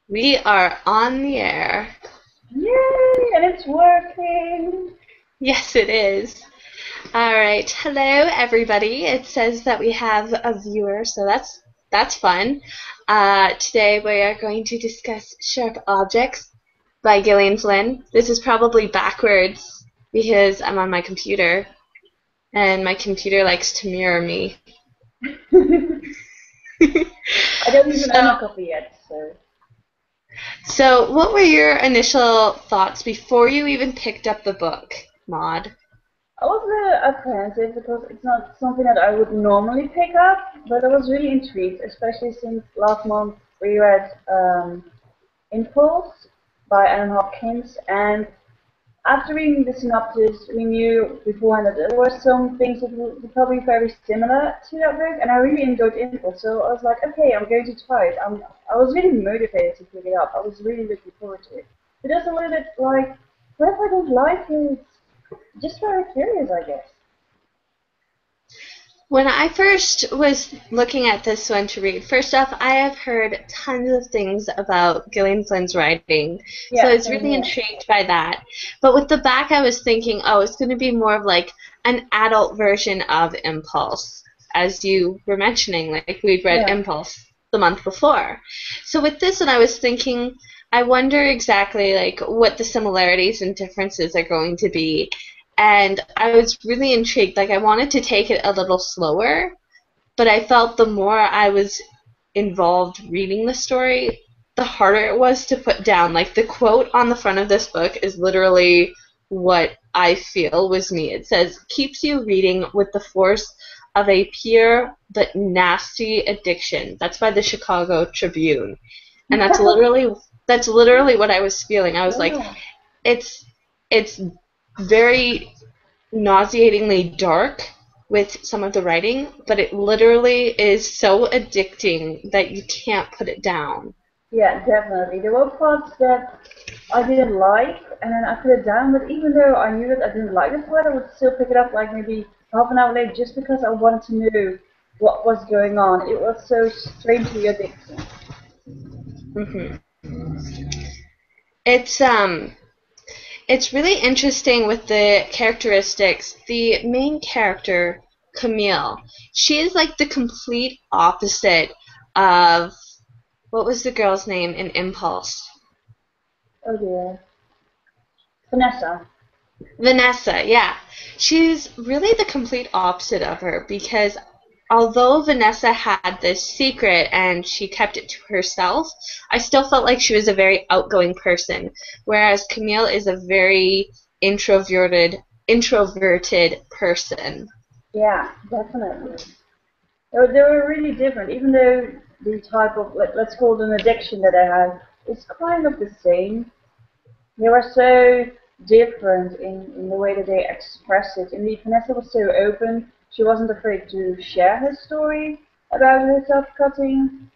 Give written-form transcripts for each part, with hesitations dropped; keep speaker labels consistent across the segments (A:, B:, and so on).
A: We are on the air.
B: Yay! And it's working.
A: Yes, it is. All right. Hello, everybody. It says that we have a viewer, so that's fun. Today we are going to discuss Sharp Objects by Gillian Flynn. This is probably backwards because I'm on my computer, and my computer likes to mirror me.
B: I don't even own
A: So,
B: a copy yet, so.
A: so what were your initial thoughts before you even picked up the book, Maud?
B: I was apprehensive because it's not something that I would normally pick up, but I was really intrigued, especially since last month we read Impulse by Anne Hopkins, and after reading the synopsis, we knew beforehand that there were some things that were probably very similar to that book, and I really enjoyed Impulse, so I was like, okay, I'm going to try it. I was really motivated to pick it up. I was really looking forward to it. But just a little bit like, what if I don't like it? Just very curious, I guess.
A: When I first was looking at this one to read, first off, I have heard tons of things about Gillian Flynn's writing, so I
B: Yeah,
A: was
B: same
A: really
B: here.
A: intrigued by that. But with the back, I was thinking, oh, it's going to be more of like an adult version of Impulse, as you were mentioning, like we'd read
B: Yeah.
A: Impulse the month before. So with this one, I was thinking, I wonder exactly like what the similarities and differences are going to be, and I was really intrigued. Like I wanted to take it a little slower, but I felt the more I was involved reading the story, the harder it was to put down. Like the quote on the front of this book is literally what I feel was me. It says, "Keeps you reading with the force of a pure but nasty addiction." That's by the Chicago Tribune. And that's literally what I was feeling. I was like,
B: Yeah.
A: it's it's very nauseatingly dark with some of the writing, but it literally is so addicting that you can't put it down.
B: Yeah, definitely. There were parts that I didn't like, and then I put it down. But even though I knew that I didn't like the part, I would still pick it up like maybe half an hour later, just because I wanted to know what was going on. It was so strangely addicting.
A: hmm It's it's really interesting with the characteristics. The main character, Camille, she is like the complete opposite of what was the girl's name in Impulse?
B: Oh dear, Vanessa.
A: Vanessa, yeah. She's really the complete opposite of her because although Vanessa had this secret and she kept it to herself, I still felt like she was a very outgoing person, whereas Camille is a very introverted person.
B: Yeah, definitely. They were really different, even though the type of let's call it an addiction that I have is kind of the same. They were so different in the way that they express it. Indeed, Vanessa was so open. She wasn't afraid to share her story about her self-cutting.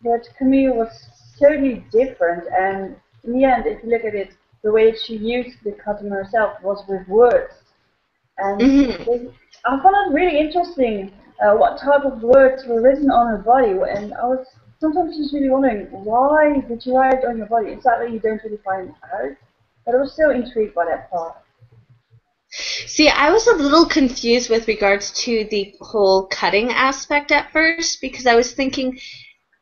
B: But Camille was totally different. And in the end, if you look at it, the way she used the cutting herself was with words. And
A: hmm
B: they, I found it really interesting what type of words were written on her body. And I was sometimes just really wondering, why did you write it on your body? It's that you don't really find out. But I was still intrigued by that part.
A: See, I was a little confused with regards to the whole cutting aspect at first because I was thinking,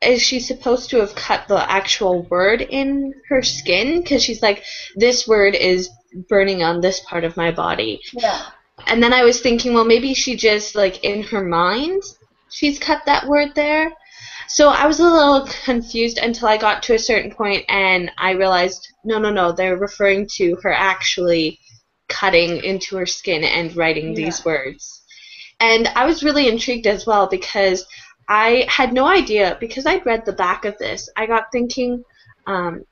A: is she supposed to have cut the actual word in her skin? Because she's like, this word is burning on this part of my body.
B: Yeah,
A: And then I was thinking, well, maybe she just, like, in her mind, she's cut that word there. So I was a little confused until I got to a certain point and I realized, no, no, no, they're referring to her actually cutting into her skin and writing
B: yeah,
A: these words. And I was really intrigued as well because I had no idea, because I'd read the back of this, I got thinking,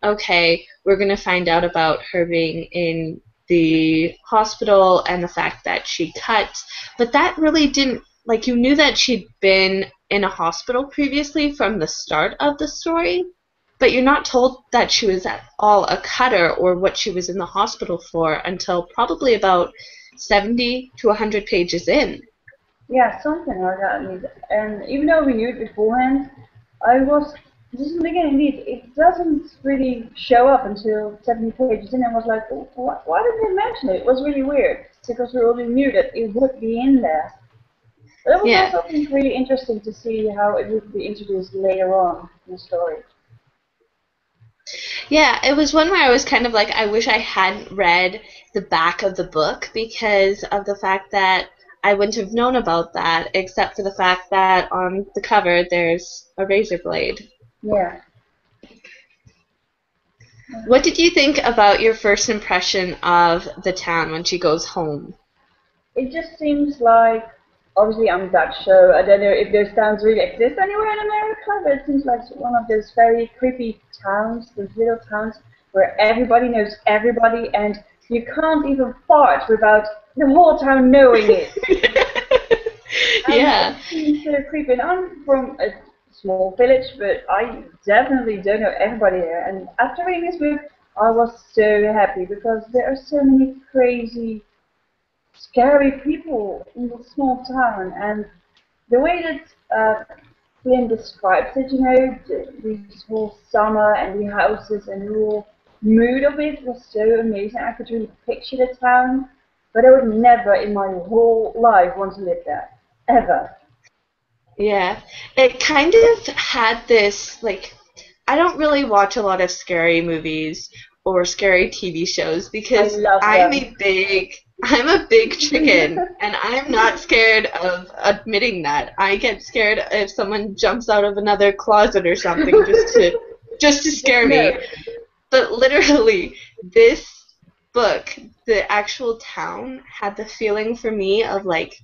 A: okay, we're going to find out about her being in the hospital and the fact that she cut. But that really didn't, like, you knew that she'd been in a hospital previously from the start of the story, but you're not told that she was at all a cutter or what she was in the hospital for until probably about 70 to 100 pages in.
B: yeah, something like that. And even though we knew it beforehand, I was Just in the beginning, indeed, it doesn't really show up until 70 pages in. I was like, oh, why didn't they mention it? It was really weird because we already knew that it would be in there. But it was
A: Yeah.
B: also, I think, really interesting to see how it would be introduced later on in the story.
A: Yeah, it was one where I was kind of like, I wish I hadn't read the back of the book because of the fact that I wouldn't have known about that, except for the fact that on the cover there's a razor blade.
B: Yeah.
A: What did you think about your first impression of the town when she goes home?
B: It just seems like, obviously I'm Dutch, so I don't know if those towns really exist anywhere in America, but it seems like one of those very creepy towns, those little towns where everybody knows everybody and you can't even fart without the whole town knowing it. And
A: Yeah.
B: it seems so creepy. And I'm from a small village, but I definitely don't know everybody here. And after reading this book, I was so happy because there are so many crazy scary people in this small town, and the way that Flynn describes it, this whole summer and the houses and the whole mood of it was so amazing. I could really picture the town, but I would never in my whole life want to live there, ever.
A: Yeah. It kind of had this, like, I don't really watch a lot of scary movies or scary TV shows
B: I
A: because
B: love them.
A: I'm a big chicken and I'm not scared of admitting that. I get scared if someone jumps out of another closet or something just to
B: Just
A: scare
B: no.
A: me. But literally, this book, the actual town, had the feeling for me of like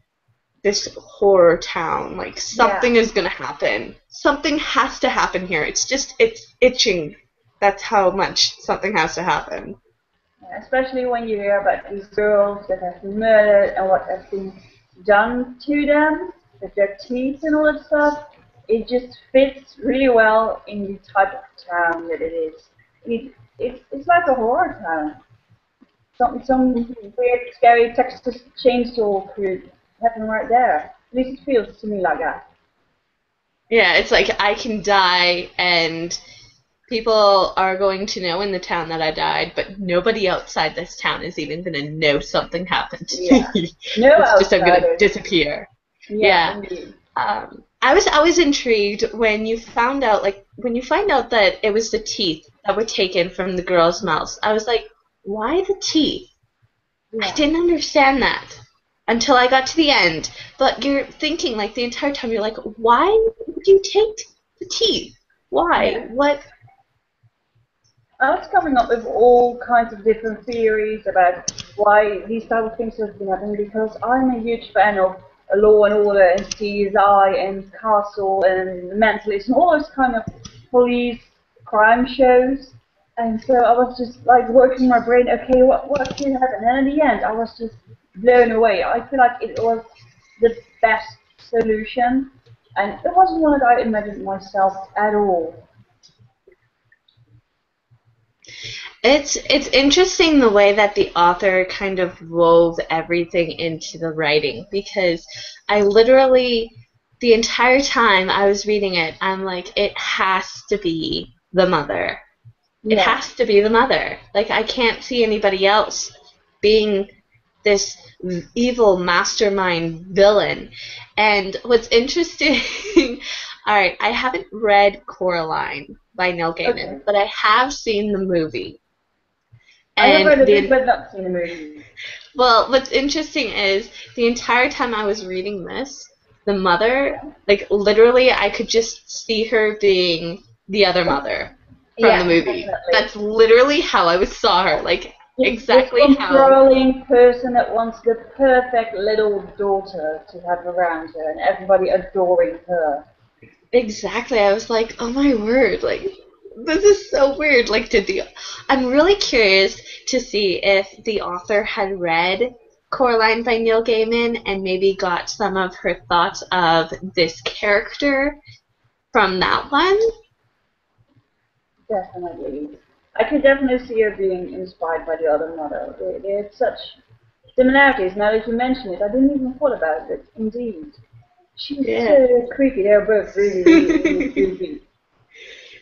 A: this horror town. Like
B: Yeah.
A: something is gonna happen. Something has to happen here. It's itching. That's how much something has to happen.
B: Yeah, especially when you hear about these girls that have been murdered and what has been done to them with their teeth and all that stuff. It just fits really well in the type of town that it is. It's like a horror town. Some
A: Mhm.
B: weird, scary Texas chainsaw could happen right there. At least it feels to me like that.
A: Yeah, it's like I can die and people are going to know in the town that I died, but nobody outside this town is even gonna know something happened to
B: Yeah.
A: me.
B: No
A: It's just I'm gonna
B: outsiders.
A: disappear.
B: Yeah,
A: Yeah.
B: indeed.
A: I was intrigued when you found out when you find out that it was the teeth that were taken from the girl's mouths. I was like, why the teeth? I
B: Yeah.
A: didn't understand that until I got to the end. But you're thinking like the entire time you're like, why would you take the teeth? Why?
B: Yeah.
A: What?
B: I was coming up with all kinds of different theories about why these type of things have been happening because I'm a huge fan of Law and Order and CSI and Castle and The Mentalist and all those kind of police crime shows. And so I was just like working my brain, okay, what could happen? And in the end, I was just blown away. I feel like it was the best solution, and it wasn't one that I imagined myself at all.
A: It's interesting the way that the author kind of wove everything into the writing because I literally the entire time I was reading it, I'm like, it has to be the mother. It
B: Yeah.
A: has to be the mother. Like I can't see anybody else being this evil mastermind villain. And what's interesting, all right, I haven't read Coraline by Neil Gaiman,
B: Okay.
A: but I have seen the movie.
B: I have
A: And
B: read a bit,
A: the
B: but not seen the movie.
A: well, what's interesting is the entire time I was reading this, the mother, like literally, I could just see her being the other mother from the
B: Yeah,
A: movie.
B: definitely.
A: That's literally how I saw her, like
B: Just this
A: exactly how.
B: controlling person that wants the perfect little daughter to have around her, and everybody adoring her.
A: Exactly. I was like, oh my word, like this is so weird. Like, I'm really curious to see if the author had read Coraline by Neil Gaiman and maybe got some of her thoughts of this character from that one.
B: Definitely. I could definitely see her being inspired by the other mother. They had such similarities. Now that you mention it, I didn't even thought about it. Indeed. She's
A: Yeah.
B: so creepy. They're both really, really, really creepy.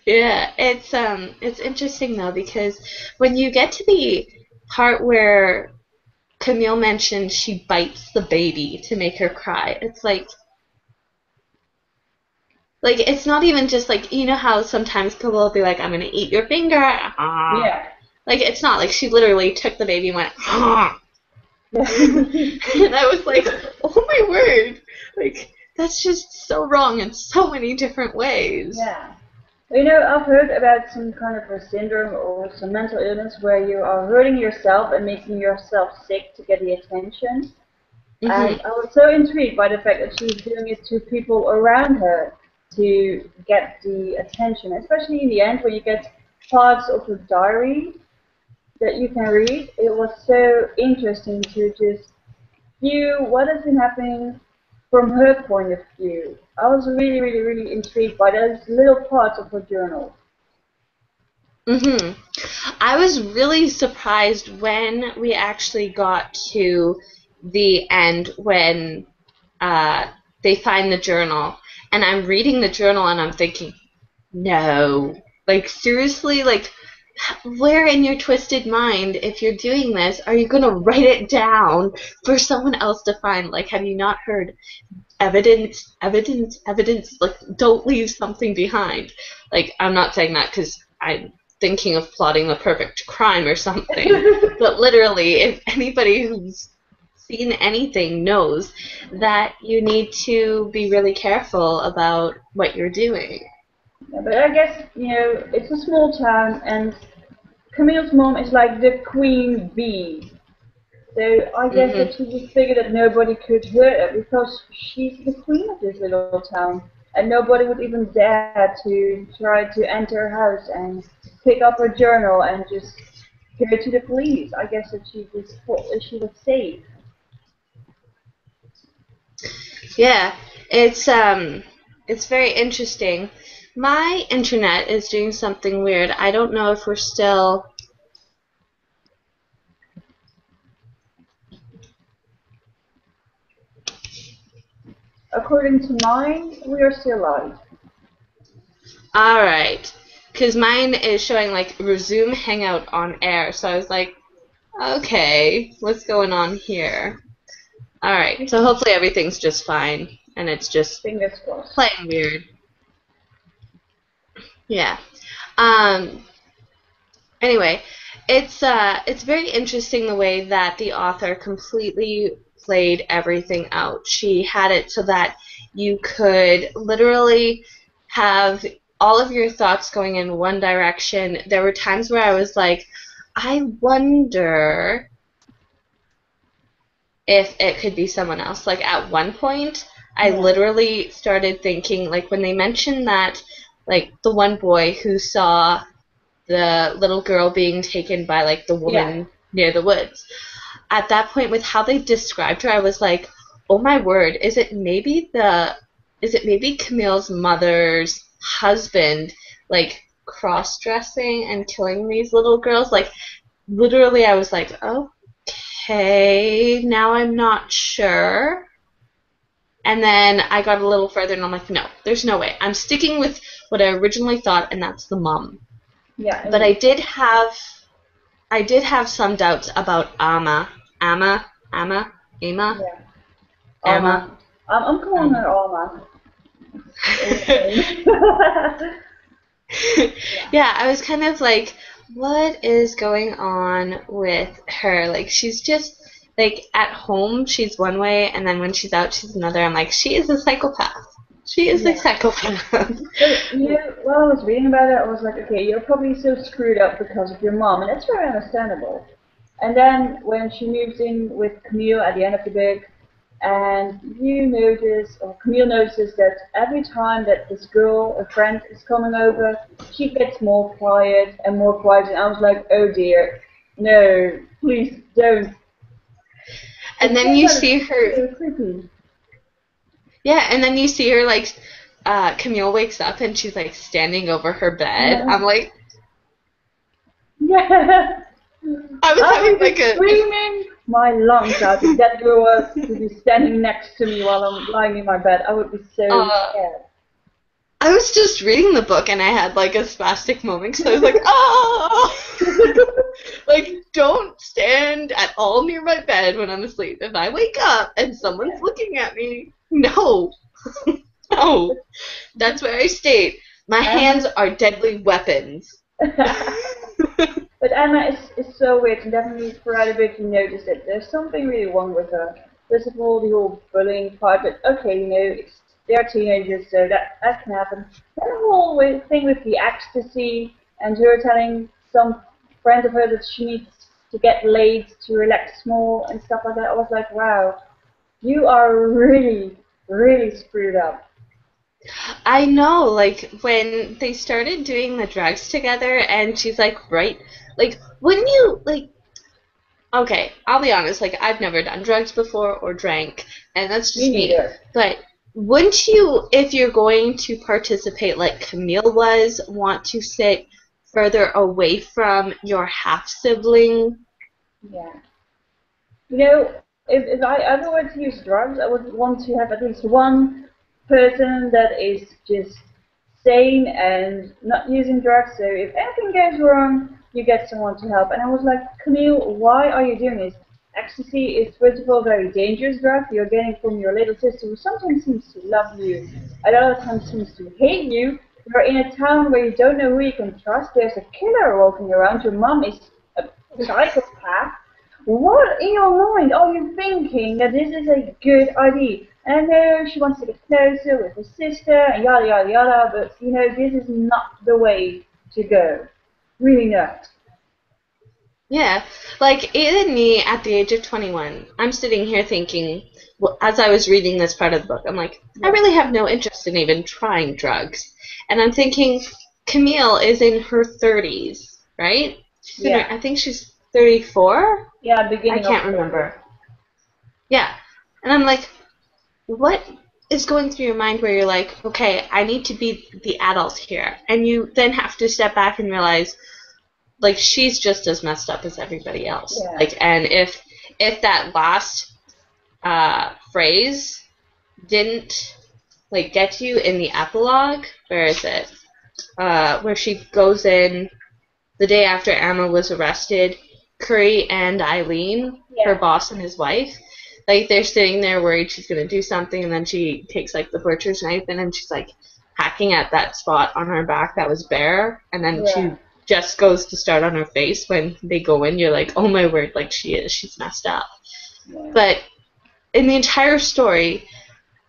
A: Yeah, it's interesting though because when you get to the part where Camille mentioned she bites the baby to make her cry, it's like it's not even just like you know how sometimes people will be like, I'm gonna eat your finger. Ah.
B: Yeah.
A: Like it's not like she literally took the baby and went ah.
B: Yeah.
A: And I was like, oh my word. Like that's just so wrong in so many different ways.
B: Yeah. You know, I've heard about some kind of a syndrome or some mental illness where you are hurting yourself and making yourself sick to get the attention. And
A: Mhm.
B: I was so intrigued by the fact that she was doing it to people around her to get the attention, especially in the end when you get parts of the diary that you can read. It was so interesting to just view what has been happening from her point of view. I was really, really, really intrigued by those little parts of her journal.
A: Mhm. I was really surprised when we actually got to the end when uh, they find the journal, and I'm reading the journal and I'm thinking, no, like seriously, like where in your twisted mind, if you're doing this, are you gonna write it down for someone else to find? Like, have you not heard evidence, evidence, evidence? Like, don't leave something behind. Like, I'm not saying that because I'm thinking of plotting the perfect crime or something, but literally, if anybody who's seen anything knows that you need to be really careful about what you're doing.
B: Yeah, but I guess, you know, it's a small town and Camille's mom is like the queen bee. So I guess
A: Hmm.
B: that she just figured that nobody could hurt her because she's the queen of this little town. And nobody would even dare to try to enter her house and pick up her journal and just give it to the police. I guess that she just thought that she was safe.
A: Yeah, it's very interesting. My internet is doing something weird. I don't know if we're still.
B: According to mine, we are still live.
A: All right, because mine is showing like resume hangout on air. So I was like, okay, what's going on here? All right, so hopefully everything's just fine and it's just
B: Fingers crossed.
A: playing weird. Yeah. Um. Anyway, it's very interesting the way that the author completely played everything out. She had it so that you could literally have all of your thoughts going in one direction. There were times where I was like, I wonder if it could be someone else. Like at one point, I
B: Yeah.
A: literally started thinking, like when they mentioned that, like the one boy who saw the little girl being taken by like the
B: Yeah.
A: woman near the woods. At that point, with how they described her, I was like, "Oh my word! Is it maybe Camille's mother's husband, like cross-dressing and killing these little girls?" Like literally, I was like, "Okay, now I'm not sure." And then I got a little further, and I'm like, "No, there's no way. I'm sticking with what I originally thought, and that's the mom."
B: Yeah.
A: But
B: And
A: I did have some doubts about Amma, Ama,
B: yeah.
A: Amma.
B: Alma. I'm calling
A: Um,
B: her Alma. Yeah.
A: yeah, I was kind of like, what is going on with her? Like, she's just like at home, she's one way, and then when she's out, she's another. I'm like, she is a psychopath. She is a
B: Yeah.
A: psychopath.
B: But you know, while I was reading about it, I was like, okay, you're probably so screwed up because of your mom, and that's very understandable. And then when she moves in with Camille at the end of the book, and you notice, or Camille notices that every time that this girl, a friend, is coming over, she gets more quiet and more quiet, and I was like, oh dear, no, please don't.
A: And
B: It's
A: then
B: so
A: you
B: kind of
A: see her,
B: so creepy.
A: yeah, and then you see her like, Camille wakes up and she's like standing over her bed.
B: Yeah.
A: I'm like,
B: Yeah.
A: I was
B: I
A: having
B: would
A: like
B: be
A: a,
B: screaming my lungs out if that girl was to be standing next to me while I'm lying in my bed. I would be so
A: uh,
B: scared.
A: I was just reading the book and I had like a spastic moment because I was like, oh, like don't stand at all near my bed when I'm asleep. If I wake up and someone's looking at me, no, no, that's where I stayed. My hands are deadly weapons.
B: But Emma is so weird, and definitely throughout a bit you notice that there's something really wrong with her. First of all, the whole bullying part, but okay, they're teenagers, so that can happen. Then the whole thing with the ecstasy, and her telling some friend of her that she needs to get laid to relax more and stuff like that. I was like, wow, you are really, really screwed up.
A: I know, like, when they started doing the drugs together, and she's like, right, like, wouldn't you, like, okay, I'll be honest, like, I've never done drugs before or drank, and that's just me. But wouldn't you, if you're going to participate like Camille was, want to sit further away from your half-sibling?
B: Yeah. If I ever were to use drugs, I would want to have at least one person that is just sane and not using drugs. So if anything goes wrong, you get someone to help. And I was like, Camille, why are you doing this? Ecstasy is, first of all, a very dangerous drug you're getting from your little sister who sometimes seems to love you, at other times seems to hate you. You're in a town where you don't know who you can trust. There's a killer walking around. Your mom is a psychopath. What in your mind are you thinking that this is a good idea? And I know she wants to get closer with her sister and yada yada yada, but this is not the way to go. Really not.
A: Yeah, like even me at the age of 21, I'm sitting here thinking, well, as I was reading this part of the book, I'm like, I really have no interest in even trying drugs. And I'm thinking, Camille is in her 30s, right?
B: Yeah.
A: I think she's 34?
B: Yeah, beginning.
A: I can't remember. Yeah. And I'm like, what is going through your mind where you're like, okay, I need to be the adult here. And you then have to step back and realize, like, she's just as messed up as everybody else.
B: Yeah.
A: Like, and if that last phrase didn't, like, get you in the epilogue, where is it? Where she goes in the day after Emma was arrested, Curry and Eileen, her boss and his wife, like, they're sitting there worried she's going to do something, and then she takes, like, the butcher's knife in, and she's, like, hacking at that spot on her back that was bare, and then she just goes to start on her face. When they go in, you're like, oh my word, like, she's messed up. Yeah. But in the entire story,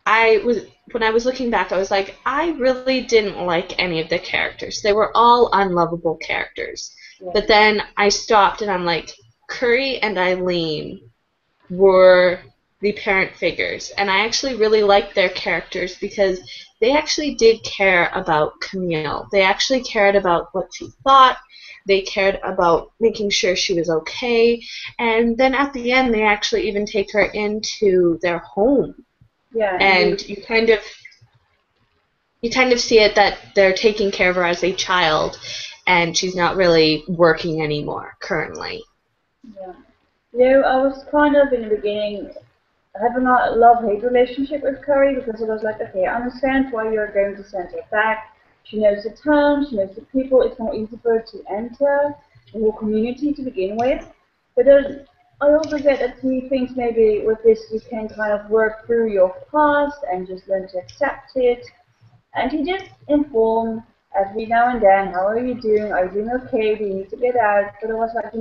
A: when I was looking back, I was like, I really didn't like any of the characters. They were all unlovable characters. Yeah. But then I stopped and I'm like, Curry and Eileen were the parent figures. And I actually really liked their characters because they actually did care about Camille. They actually cared about what she thought. They cared about making sure she was okay. And then at the end, they actually even take her into their home. Yeah, and you kind of see it that they're taking care of her as a child, and she's not really working anymore currently.
B: Yeah. I was kind of in the beginning having a love-hate relationship with Curry because I was like, okay, I understand why you're going to send her back. She knows the town, she knows the people. It's more easy for her to enter the whole community to begin with. But then I also get that he thinks maybe with this you can kind of work through your past and just learn to accept it. And he did inform every now and then, how are you doing? Are you doing okay? Do you need to get out? But it was like,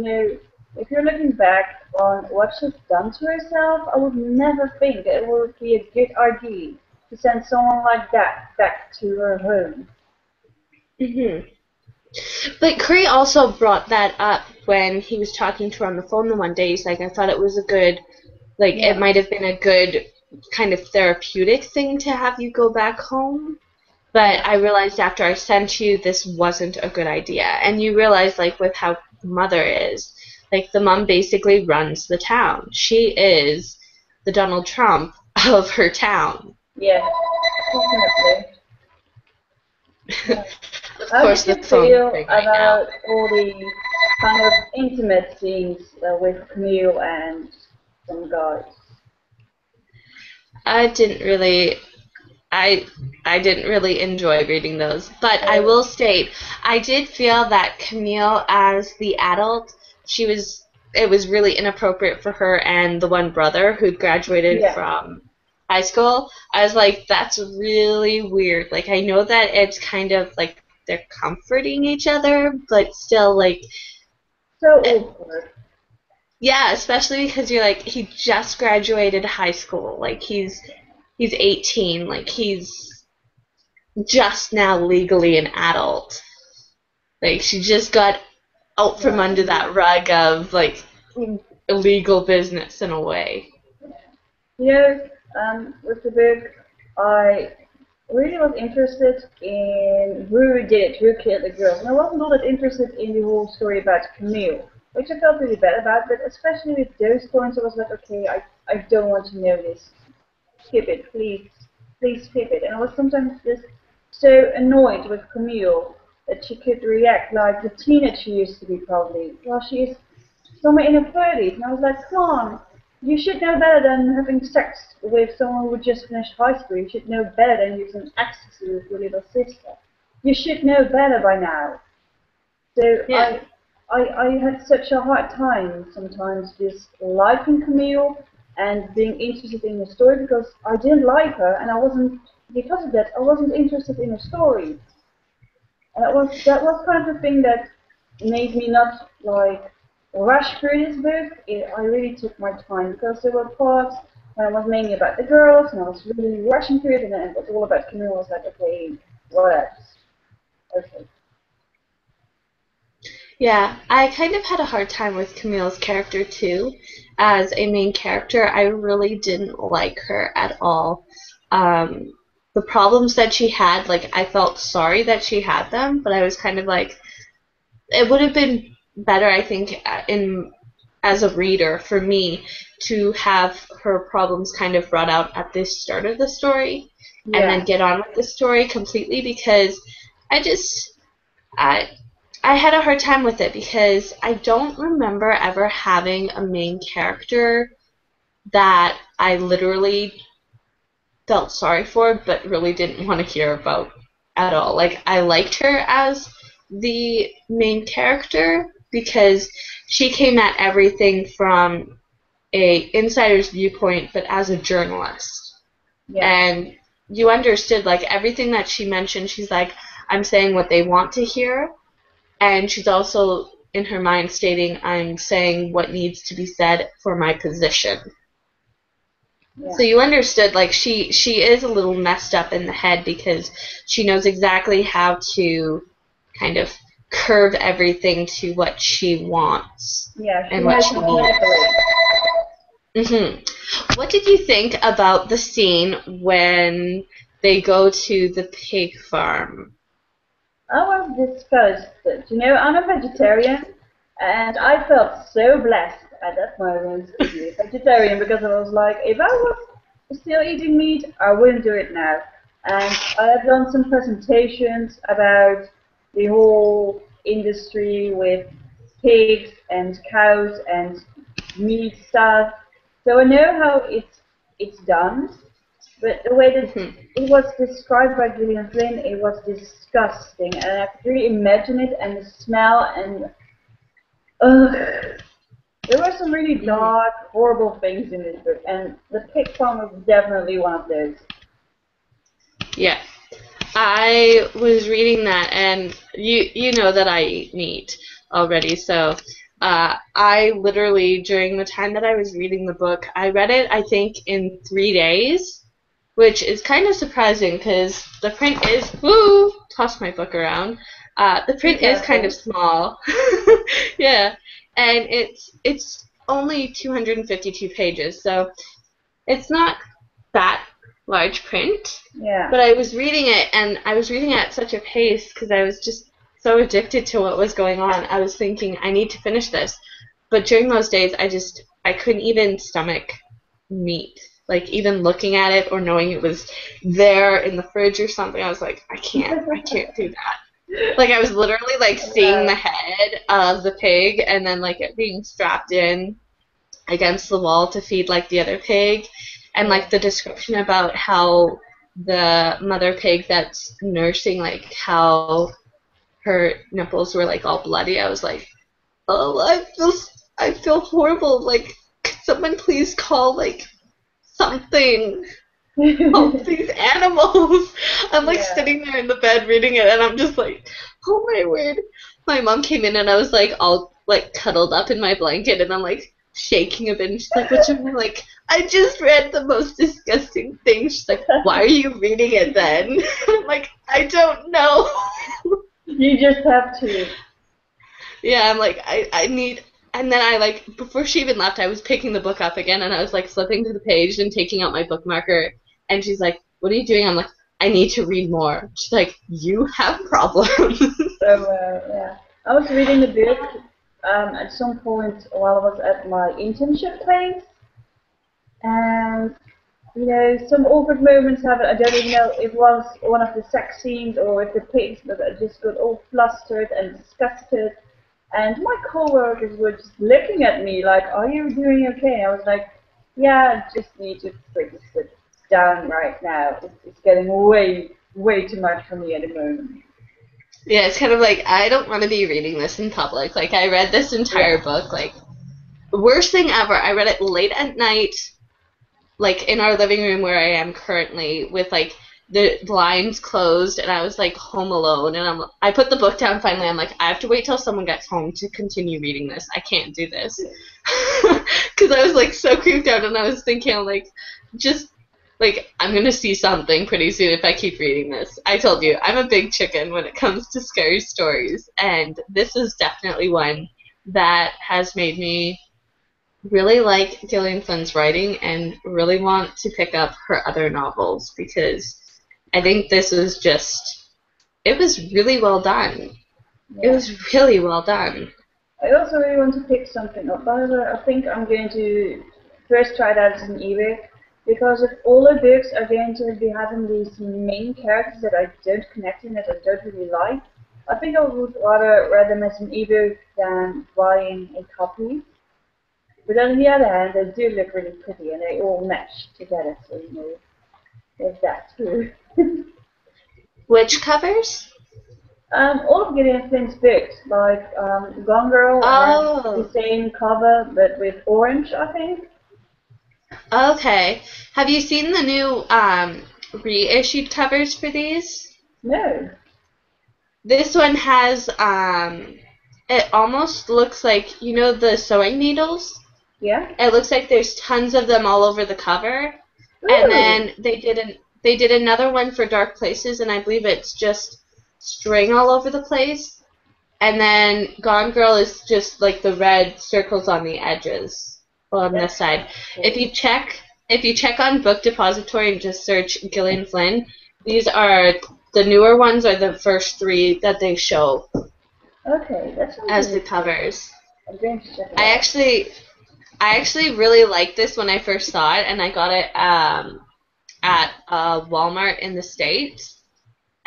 B: if you're looking back on what she's done to herself, I would never think that it would be a good idea to send someone like that back to her home.
A: Mm-hmm. But Curry also brought that up when he was talking to her on the phone the one day. He's like, I thought it was a good, like, it might have been a good kind of therapeutic thing to have you go back home. But I realized after I sent you, this wasn't a good idea. And you realize, like, with how the mother is, like, the mom basically runs the town. She is the Donald Trump of her town.
B: Yeah, definitely. Yeah.
A: Of course,
B: how did you feel about all the kind of intimate scenes with Camille and some guys?
A: I didn't really I I didn't really enjoy reading those, but I
B: Uh,
A: will state I did feel that Camille as the adult, she was it was really inappropriate for her and the one brother who'd graduated
B: yeah,
A: from high school. I was like, that's really weird. Like I know that it's kind of like they're comforting each other, but still like
B: so
A: eh,
B: awkward.
A: yeah, especially because you're like he just graduated high school. Like he's 18, like he's just now legally an adult. Like she just got out from
B: Yeah.
A: under that rug of like illegal business in a way.
B: You know, with the book, I really was interested in who did it, who killed the girls, and I wasn't all that interested in the whole story about Camille, which I felt really bad about. But especially with those points, I was like, okay, I don't want to know this. Skip it, please, please skip it. And I was sometimes just so annoyed with Camille that she could react like the teenage she used to be probably. Well, she is somewhere in her 30s, and I was like, come on, you should know better than having sex with someone who just finished high school. You should know better than using ecstasy with your little sister. You should know better by now. So
A: Yeah.
B: I had such a hard time sometimes just liking Camille and being interested in the story because I didn't like her and I wasn't, because of that, I wasn't interested in the story. And that was kind of the thing that made me not like rush through this book. I really took my time because there were parts when it was mainly about the girls and I was really rushing through it, and then it was all about Camille. I was like, okay, what else? Okay.
A: Yeah, I kind of had a hard time with Camille's character too. As a main character, I really didn't like her at all. Um, the problems that she had, like, I felt sorry that she had them, but I was kind of like, it would have been better, I think, in as a reader for me to have her problems kind of brought out at the start of the story and then
B: Yeah.
A: get on with the story completely because I just I I had a hard time with it because I don't remember ever having a main character that I literally felt sorry for but really didn't want to hear about at all. Like I liked her as the main character because she came at everything from a insider's viewpoint but as a journalist.
B: Yeah.
A: And you understood like everything that she mentioned, she's like, I'm saying what they want to hear, and she's also in her mind stating, I'm saying what needs to be said for my position.
B: Yeah.
A: So you understood, like she is a little messed up in the head because she knows exactly how to kind of curve everything to what she wants
B: Yeah. She
A: and what
B: knows
A: she
B: how to
A: needs.
B: manipulate.
A: What did you think about the scene when they go to the pig farm?
B: I was disgusted. You know, I'm a vegetarian, and I felt so blessed at that moment to be a vegetarian because I was like, if I was still eating meat, I wouldn't do it now. And I have done some presentations about the whole industry with pigs and cows and meat stuff. So I know how it's done. But the way that
A: Mhm.
B: it was described by Gillian Flynn, it was disgusting, and I could really imagine it and the smell and ugh. There were some really
A: Mhm.
B: dark, horrible things in this book, and the pig farm was definitely one of those.
A: Yeah. I was reading that, and you know that I eat meat already, so I literally during the time that I was reading the book, I read it I think in 3 days, which is kind of surprising because the print is toss my book around. The
B: Be
A: print is kind of
B: careful.
A: small, yeah, and it's only 252 pages, so it's not that large print,
B: Yeah.
A: but I was reading it, and I was reading it at such a pace because I was just so addicted to what was going on. I was thinking, I need to finish this. But during those days, I couldn't even stomach meat. Like, even looking at it or knowing it was there in the fridge or something, I was like, I can't do that. Like, I was literally, like, seeing the
B: Wow.
A: head of the pig and then, like, it being strapped in against the wall to feed like the other pig, and
B: Yeah.
A: like the description about how the mother pig that's nursing, like how her nipples were like all bloody. I was like, oh, I feel horrible. Like, could someone please call like something? Help these animals. I'm like
B: Yeah.
A: sitting there in the bed reading it, and I'm just like, oh my word. My mom came in, and I was like all like cuddled up in my blanket, and I'm like shaking a bit, and she's like, what's wrong? I'm like, I just read the most disgusting thing. She's like, why are you reading it then? I'm like, I don't know.
B: You just have to.
A: Yeah, I'm like, I need. And then I like, before she even left, I was picking the book up again, and I was like flipping to the page and taking out my bookmarker. And she's like, what are you doing? I'm like, I need to read more. She's like, you have problems.
B: So, yeah. I was reading the book at some point while I was at my internship place. And, you know, some awkward moments happened. I don't even know if it was one of the sex scenes or if the pigs, but I just got all flustered and disgusted. And my coworkers were just looking at me like, are you doing okay? I was like, yeah, I just need to freaking sit down right now. It's getting way too much for me at the moment.
A: Yeah, it's kind of like, I don't want to be reading this in public. Like, I read this entire
B: Yeah.
A: book, like, worst thing ever. I read it late at night, like, in our living room where I am currently, with, like, the blinds closed, and I was, like, home alone, and I put the book down finally. I'm like, I have to wait till someone gets home to continue reading this. I can't do this. Because I was, like, so creeped out, and I was thinking, like, just like, I'm gonna see something pretty soon if I keep reading this. I told you, I'm a big chicken when it comes to scary stories, and this is definitely one that has made me really like Gillian Flynn's writing and really want to pick up her other novels because I think this was just, it was really well done. It
B: Yeah.
A: was really well done.
B: I also really want to pick something up, but I think I'm going to first try it out as an ebook because if all the books are going to be having these main characters that I don't connect in, that I don't really like, I think I would rather read them as an ebook than buying a copy. But on the other hand, they do look really pretty and they all mesh together, so you know, there's that too.
A: Which covers?
B: All of Gillian Flynn's books, like Gone Girl has the
A: Oh,
B: same cover but with orange, I think.
A: okay. Have you seen the new reissued covers for these?
B: No.
A: This one has it almost looks like, you know, the sewing needles?
B: Yeah?
A: It looks like there's tons of them all over the cover. And
B: Ooh.
A: then they did another one for Dark Places, and I believe it's just string all over the place. And then Gone Girl is just like the red circles on the edges on
B: That
A: this side.
B: sounds
A: If
B: cool.
A: you check if you check on Book Depository and just search Gillian Flynn, these are the newer ones are the first three that they show
B: Okay, that sounds
A: as the
B: really cool.
A: covers.
B: I'm going to check it
A: I
B: out.
A: actually I actually really liked this when I first saw it, and I got it at Walmart in the States.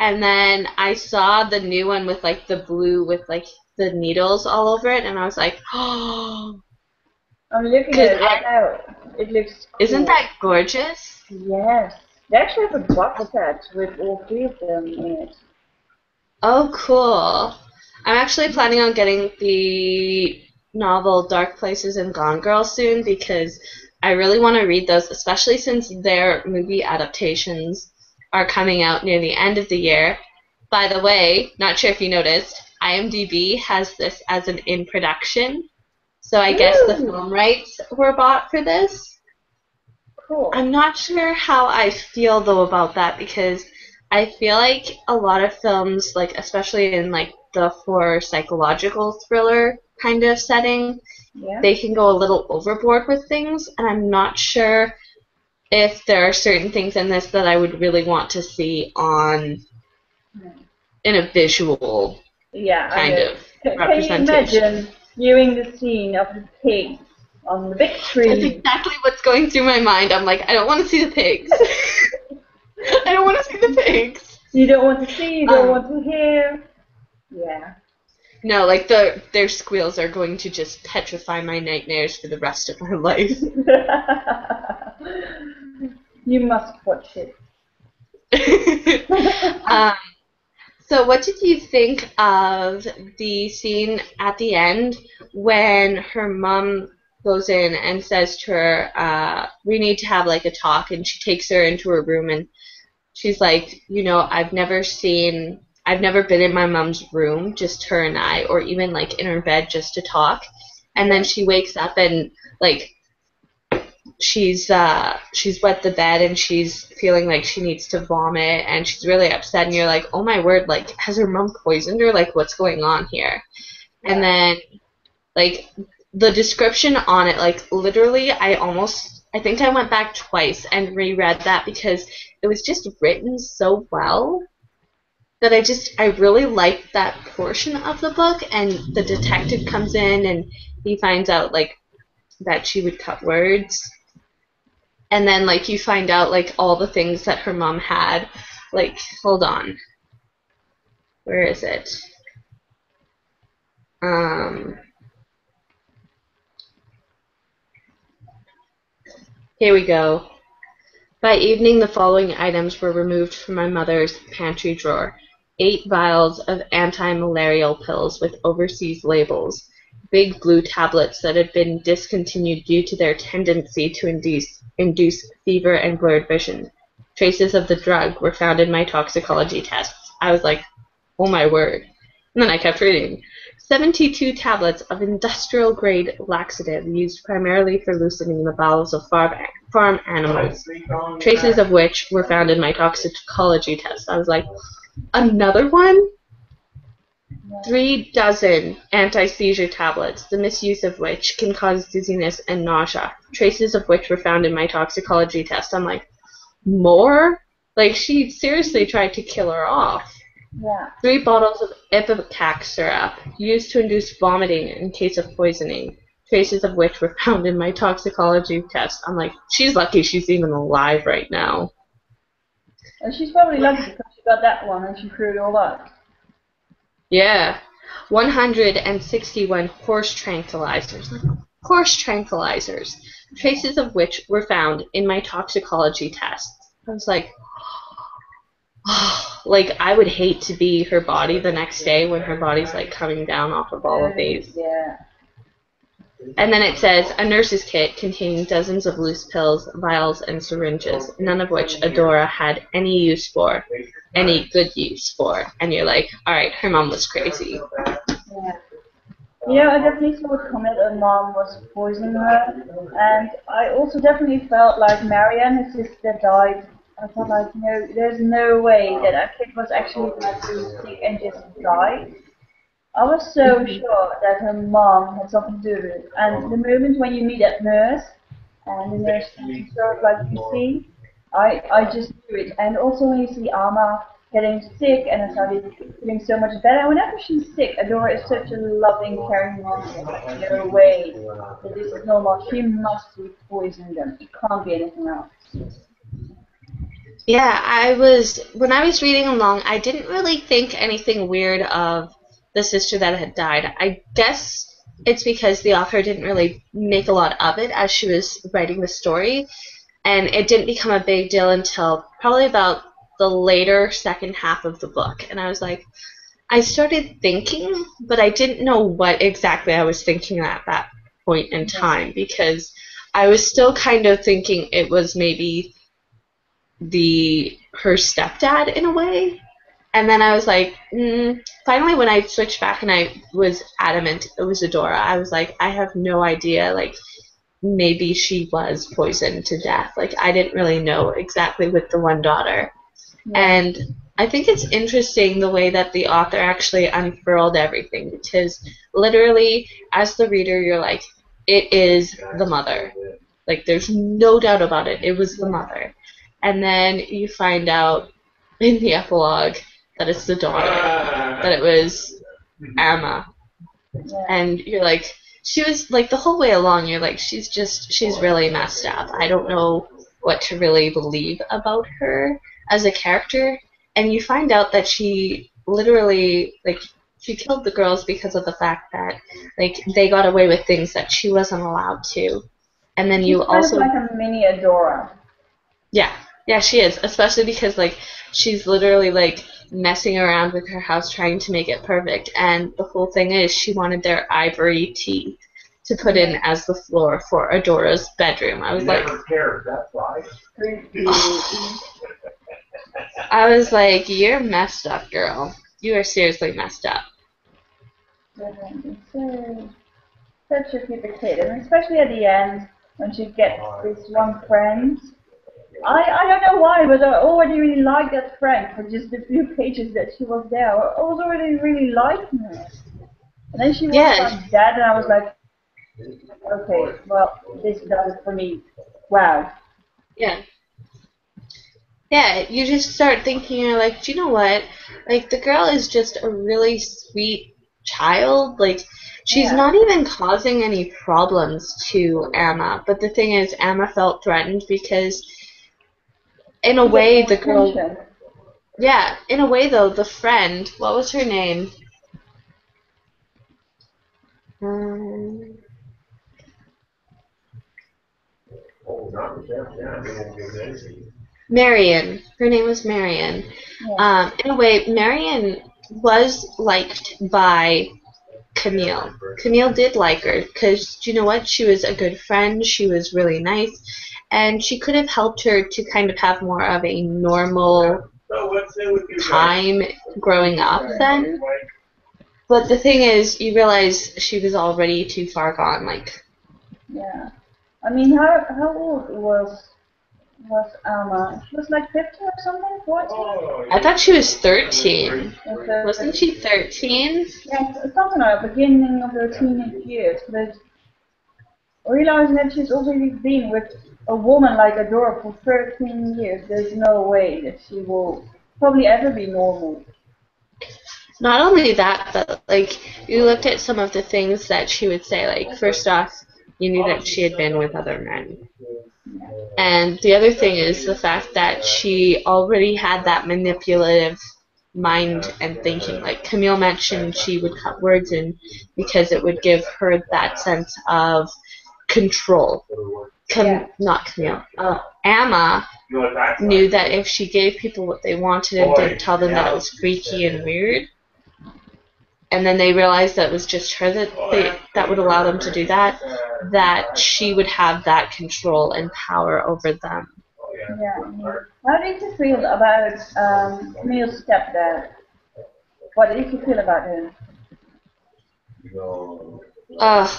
A: And then I saw the new one with like the blue with like the needles all over it, and I was like, oh,
B: I'm looking
A: because
B: at it right now. It looks
A: isn't
B: cool.
A: that gorgeous?
B: Yes. They actually have a box set with all three of them in it.
A: Oh, cool. I'm actually planning on getting the novel Dark Places and Gone Girl soon because I really want to read those, especially since their movie adaptations are coming out near the end of the year. By the way, not sure if you noticed, IMDb has this as an in production, so I guess the
B: Ooh,
A: film rights were bought for this.
B: cool.
A: I'm not sure how I feel though about that because I feel like a lot of films, like especially in like the horror psychological thriller kind of setting,
B: Yeah.
A: they can go a little overboard with things, and I'm not sure if there are certain things in this that I would really want to see on in a visual
B: Yeah, I
A: kind
B: know.
A: of
B: Can you
A: representation.
B: imagine viewing the scene of the pigs on the big
A: That's
B: screen?
A: exactly what's going through my mind. I'm like, I don't want to see the pigs. I don't want to see the pigs.
B: You don't want to see, you don't
A: Um,
B: want to hear. Yeah.
A: no, like their squeals are going to just petrify my nightmares for the rest of my life.
B: You must watch it.
A: um, so what did you think of the scene at the end when her mom goes in and says to her, we need to have like a talk, and she takes her into her room and she's like, I've never been in my mom's room, just her and I, or even like in her bed just to talk. And then she wakes up and like she's wet the bed and she's feeling like she needs to vomit and she's really upset and you're like, oh my word, like has her mom poisoned her? Like what's going on here? Yeah. And then like the description on it, like literally I think I went back twice and reread that because it was just written so well that I really liked that portion of the book. And the detective comes in and he finds out like that she would cut words. And then like you find out like all the things that her mom had. Like, hold on. Where is it? Here we go. By evening, the following items were removed from my mother's pantry drawer. 8 vials of anti-malarial pills with overseas labels, big blue tablets that had been discontinued due to their tendency to induce fever and blurred vision. Traces of the drug were found in my toxicology tests. I was like, oh my word. And then I kept reading. 72 tablets of industrial-grade laxative used primarily for loosening the bowels of farm animals, traces of which were found in my toxicology test. I was like, another one? 3 dozen anti-seizure tablets, the misuse of which can cause dizziness and nausea, traces of which were found in my toxicology test. I'm like, more? Like, she seriously tried to kill her off.
B: Yeah.
A: 3 bottles of ipecac syrup, used to induce vomiting in case of poisoning, traces of which were found in my toxicology test. I'm like, she's lucky she's even alive right now.
B: And she's probably lucky because she got that one and she threw it all out.
A: Yeah. 161 horse tranquilizers. Horse tranquilizers, traces of which were found in my toxicology test. I was like, like, I would hate to be her body the next day when her body's, like, coming down off of all of these.
B: Yeah.
A: And then it says, a nurse's kit containing dozens of loose pills, vials, and syringes, none of which Adora had any use for, any good use for. And you're like, alright, her mom was crazy.
B: Yeah. Yeah, I definitely saw it comment that mom was poisoning her. And I also definitely felt like Marianne, his sister, died. I felt like, no, there's no way that a kid was actually going to be sick and just die. I was so sure that her mom had something to do with it. And the moment when you meet that nurse, and the nurse sort of like you see, I just knew it. And also when you see Alma getting sick and then started feeling so much better. Whenever she's sick, Adora is such a loving, caring mom. Like, no way that this is normal. She must be poisoned them. It can't be anything else.
A: Yeah, when I was reading along, I didn't really think anything weird of the sister that had died. I guess it's because the author didn't really make a lot of it as she was writing the story, and it didn't become a big deal until probably about the later second half of the book. And I was like, I started thinking, but I didn't know what exactly I was thinking at that point in time, because I was still kind of thinking it was maybe her stepdad in a way. And then I was like, finally when I switched back and I was adamant it was Adora, I was like, I have no idea, like, maybe she was poisoned to death. Like, I didn't really know exactly with the one daughter. Yeah. And I think it's interesting the way that the author actually unfurled everything, because literally, as the reader, you're like, it is the mother. Like, there's no doubt about it. It was the mother. And then you find out in the epilogue that it's the daughter, that it was Emma. Yeah. And you're like, she was, like, the whole way along, you're like, she's really messed up. I don't know what to really believe about her as a character. And you find out that she literally, like, she killed the girls because of the fact that, like, they got away with things that she wasn't allowed to. And then you also...
B: She's kind of like a mini Adora.
A: Yeah. Yeah, she is, especially because like she's literally like messing around with her house trying to make it perfect, and the whole thing is she wanted their ivory teeth to put in
B: Yeah.
A: as the floor for Adora's bedroom. I was like,
C: cared, that's why.
A: I was like, you're messed up, girl. You are seriously messed up.
B: Definitely. So, such a cute kid, and especially at the end when she gets this one friend. I don't know why, but I already really liked that friend for just the few pages that she was there. I was already really liking her. And then she was
A: Yeah,
B: like that, and I was like, okay, well, this does it for me. Wow.
A: yeah. Yeah, you just start thinking, you're like, do you know what? Like, the girl is just a really sweet child. Like, she's
B: Yeah.
A: not even causing any problems to Emma. But the thing is, Emma felt threatened because, in a
B: She gets
A: way,
B: more
A: the girl,
B: attention.
A: yeah, in a way, though, the friend, what was her name? Um, Marion. Her name was Marion.
B: Yeah.
A: In a way, Marion was liked by Camille. Camille did like her because you know what? She was a good friend. She was really nice, and she could have helped her to kind of have more of a normal time growing up then. But the thing is, you realize she was already too far gone. Like,
B: Yeah. I mean, how old was Alma? She was like 15 or something, 14?
A: I thought she was 13.
B: Or
A: Wasn't
B: 13?
A: she 13?
B: Yeah, something like beginning of her teenage years. But realizing that she's already been with a woman like Adora for 13 years, there's no way that she will probably ever be normal.
A: Not only that, but like you looked at some of the things that she would say. Like, first off, you knew that she had been with other men.
B: Yeah.
A: And the other thing is the fact that she already had that manipulative mind and thinking. Like Camille mentioned, she would cut words in because it would give her that sense of control.
B: Yeah.
A: Not Camille. Amma knew that if she gave people what they wanted and didn't tell them that it was freaky and weird, and then they realized that it was just her that would allow them to do that, that she would have that control and power over them.
B: Yeah. How did you feel about Camille's stepdad? What did you feel about him?
A: Ugh.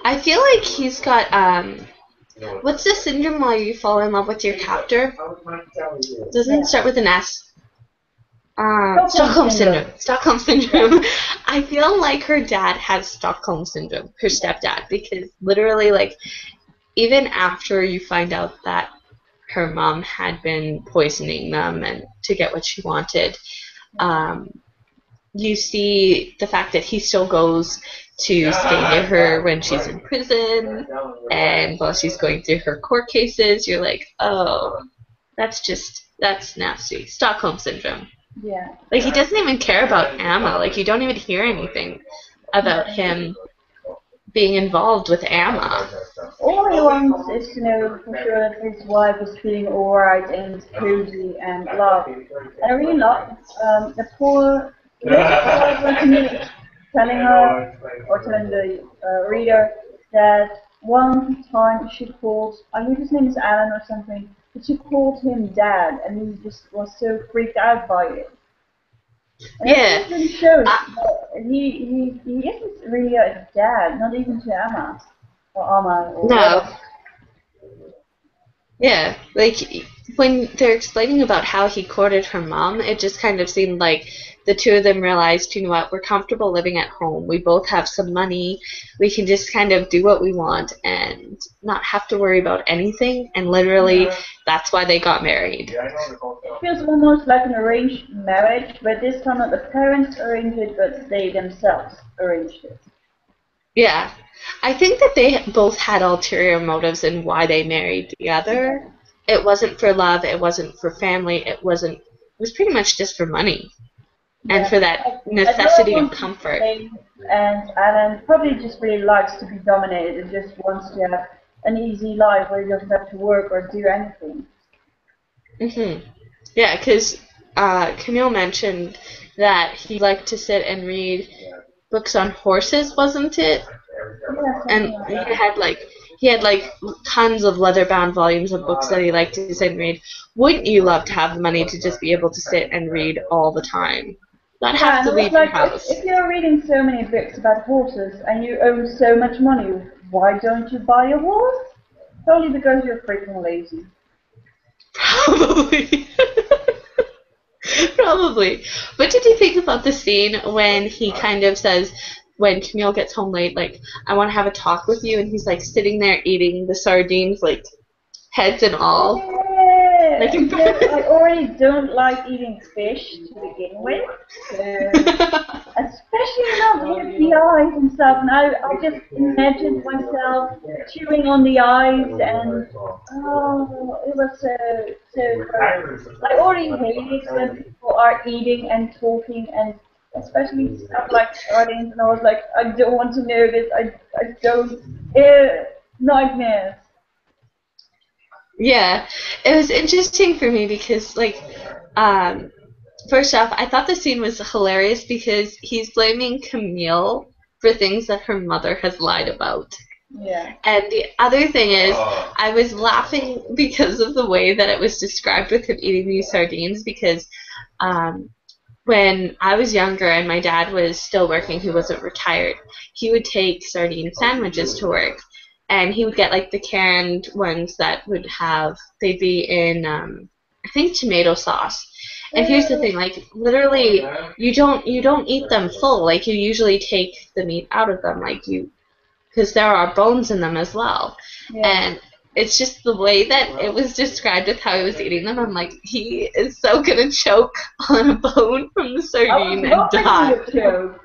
A: I feel like he's got what's the syndrome while you fall in love with your captor? Doesn't it start with an S? Stockholm syndrome. Stockholm syndrome. I feel like her dad has Stockholm syndrome, her stepdad, because literally, like, even after you find out that her mom had been poisoning them and to get what she wanted, you see the fact that he still goes to stay near her when she's in prison and while she's going through her court cases. You're like, oh, that's nasty. Stockholm syndrome.
B: Yeah.
A: Like, he doesn't even care about Amma. Like, you don't even hear anything about him being involved with Amma.
B: All he wants is to know for sure that his wife is feeling alright and cozy and loved. And I really love the poor little wife telling her or telling the reader that one time she called, I think his name is Alan or something, but she called him dad and he just was so freaked out by it. And
A: Yeah.
B: it really shows that he isn't really a dad, not even to Emma or Amma or
A: No.
B: whatever.
A: Yeah. Like, when they're explaining about how he courted her mom, it just kind of seemed like the two of them realized, you know what, we're comfortable living at home. We both have some money. We can just kind of do what we want and not have to worry about anything. And literally, that's why they got married.
B: It feels almost like an arranged marriage, but this time not the parents arranged it, but they themselves arranged it.
A: Yeah. I think that they both had ulterior motives in why they married together. It wasn't for love. It wasn't for family. It was pretty much just for money. And for that necessity of comfort.
B: And Alan probably just really likes to be dominated and just wants to have an easy life where he doesn't have to work or do anything.
A: Yeah, because Camille mentioned that he liked to sit and read books on horses, wasn't it?
B: Yeah,
A: And
B: something like that.
A: he had like tons of leather-bound volumes of books that he liked to sit and read. Wouldn't you love to have the money to just be able to sit and read all the time? Not
B: Yeah,
A: have
B: and
A: to
B: I was
A: leave your
B: like,
A: house.
B: if you're reading so many books about horses and you own so much money, why don't you buy a horse? Only because you're freaking lazy.
A: Probably. Probably. What did you think about the scene when he kind of says, when Camille gets home late, like, I want to have a talk with you, and he's like sitting there eating the sardines, like heads and all,
B: Yeah,
A: like in
B: you know,
A: front.
B: I already don't like eating fish to begin with, so especially not with the eyes and stuff. And I just imagined myself chewing on the eyes, and oh, it was so gross. I already hate it when people are eating and talking, and especially stuff like sardines. And I was like, I don't want to know this. I don't. Nightmares.
A: Yeah, it was interesting for me because, like, um, first off, I thought the scene was hilarious because he's blaming Camille for things that her mother has lied about.
B: Yeah.
A: And the other thing is, I was laughing because of the way that it was described with him eating these sardines because um, when I was younger and my dad was still working, he wasn't retired, he would take sardine sandwiches to work. And he would get like the canned ones that would have, they'd be in, I think, tomato sauce. And here's the thing, like literally, you don't eat them full. Like you usually take the meat out of them, like you because there are bones in them as well.
B: Yeah.
A: And it's just the way that it was described with how he was eating them. I'm like, he is so gonna choke on a bone from the
B: I was
A: sardine and
B: hoping he
A: die.
B: would choke.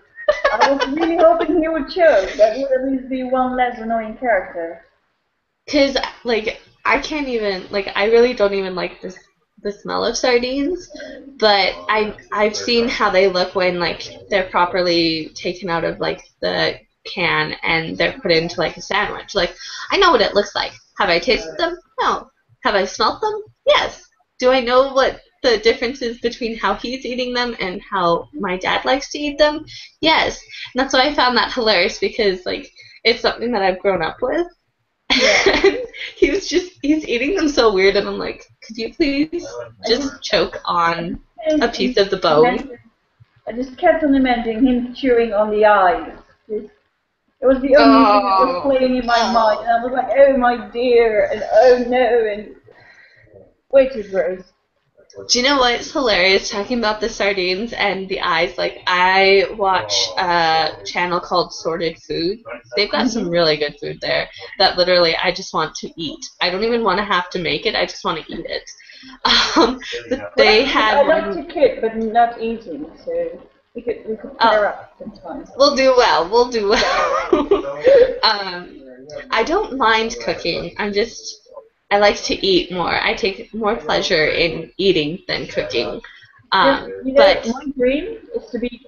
B: I was really hoping he would choke. That would at least be one less annoying character.
A: Cause like I can't even like I really don't even like this the smell of sardines, but I've seen how they look when like they're properly taken out of like the can and they're put into like a sandwich. Like I know what it looks like. Have I tasted them? No. Have I smelt them? Yes. Do I know what the difference is between how he's eating them and how my dad likes to eat them? Yes. And that's why I found that hilarious because like it's something that I've grown up with.
B: Yeah.
A: And he's eating them so weird and I'm like, could you please
B: I just,
A: just choke on a
B: and
A: piece of the bone?
B: imagine, I just kept on imagining him chewing on the eyes. It was the only thing that was
A: Oh,
B: playing in my mind,
A: oh.
B: and I was like, oh my dear, and oh no, and way too gross.
A: Do you know what's hilarious talking about the sardines and the eyes? Like I watch a channel called Sorted Food. They've got some
B: Hmm.
A: really good food there that literally I just want to eat. I don't even want to have to make it. I just want to eat it. But
B: Well,
A: they
B: that's because I
A: had
B: like
A: one.
B: to cook, but not eating, so we could pair
A: Oh,
B: up sometimes.
A: we'll do well. We'll do well. I don't mind cooking. I like to eat more. I take more pleasure in eating than cooking.
B: You know,
A: But
B: my dream is to be,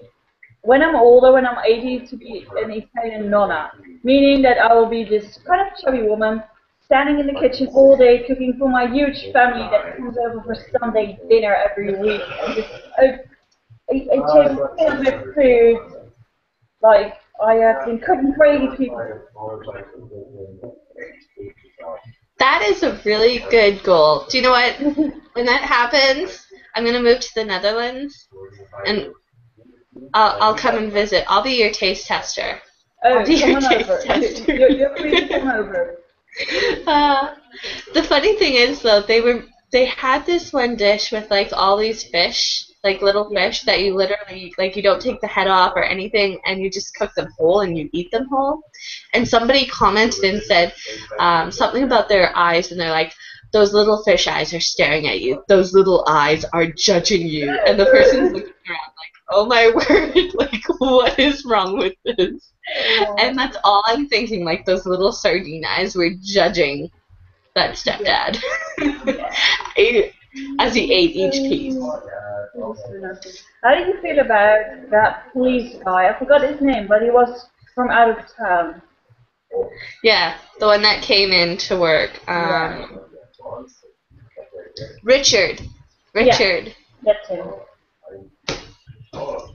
B: when I'm older, when I'm 80, to be an Italian nonna, meaning that I will be this kind of chubby woman standing in the kitchen all day cooking for my huge family that comes over for Sunday dinner every week, and just I take care of their food like I have been cooking for 80 people.
A: that is a really good goal. Do you know what? When that happens, I'm gonna move to the Netherlands, and I'll come and visit. I'll be your taste tester. I'll
B: Oh,
A: be
B: come
A: your
B: on
A: taste
B: over.
A: tester.
B: You're free to come over.
A: Uh, the funny thing is though, they had this one dish with like all these fish, like little
B: Yeah.
A: fish that you literally like you don't take the head off or anything, and you just cook them whole and you eat them whole. And somebody commented and said something about their eyes, and they're like, "Those little fish eyes are staring at you. Those little eyes are judging you." And the person's looking around like, "Oh my word! Like, what is wrong with this?"
B: Oh,
A: And that's all I'm thinking. Like those little sardine eyes were judging that
B: yeah.
A: stepdad
B: Yeah.
A: as he ate each piece.
B: How did you feel about that police guy? I forgot his name, but he was from out of town.
A: Yeah, the one that came in to work.
B: Yeah.
A: Richard.
B: Yeah, that's him.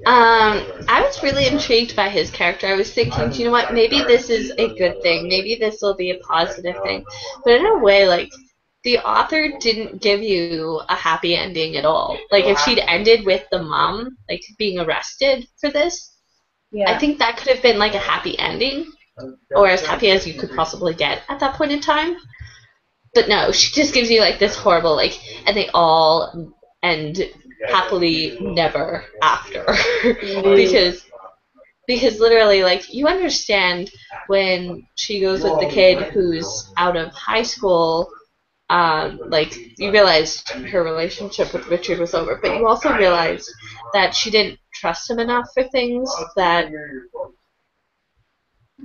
A: I was really intrigued by his character. I was thinking, do you know what? Maybe this is a good thing. Maybe this will be a positive thing. But in a way, like, the author didn't give you a happy ending at all. Like, if she'd ended with the mom, like, being arrested for this, I
B: Yeah.
A: think that could have been, like, a happy ending. Or as happy as you could possibly get at that point in time. But no, she just gives you, like, this horrible, like, and they all end happily never after. because literally, like, you understand when she goes with the kid who's out of high school, like, you realize her relationship with Richard was over, but you also realize that she didn't trust him enough for things that,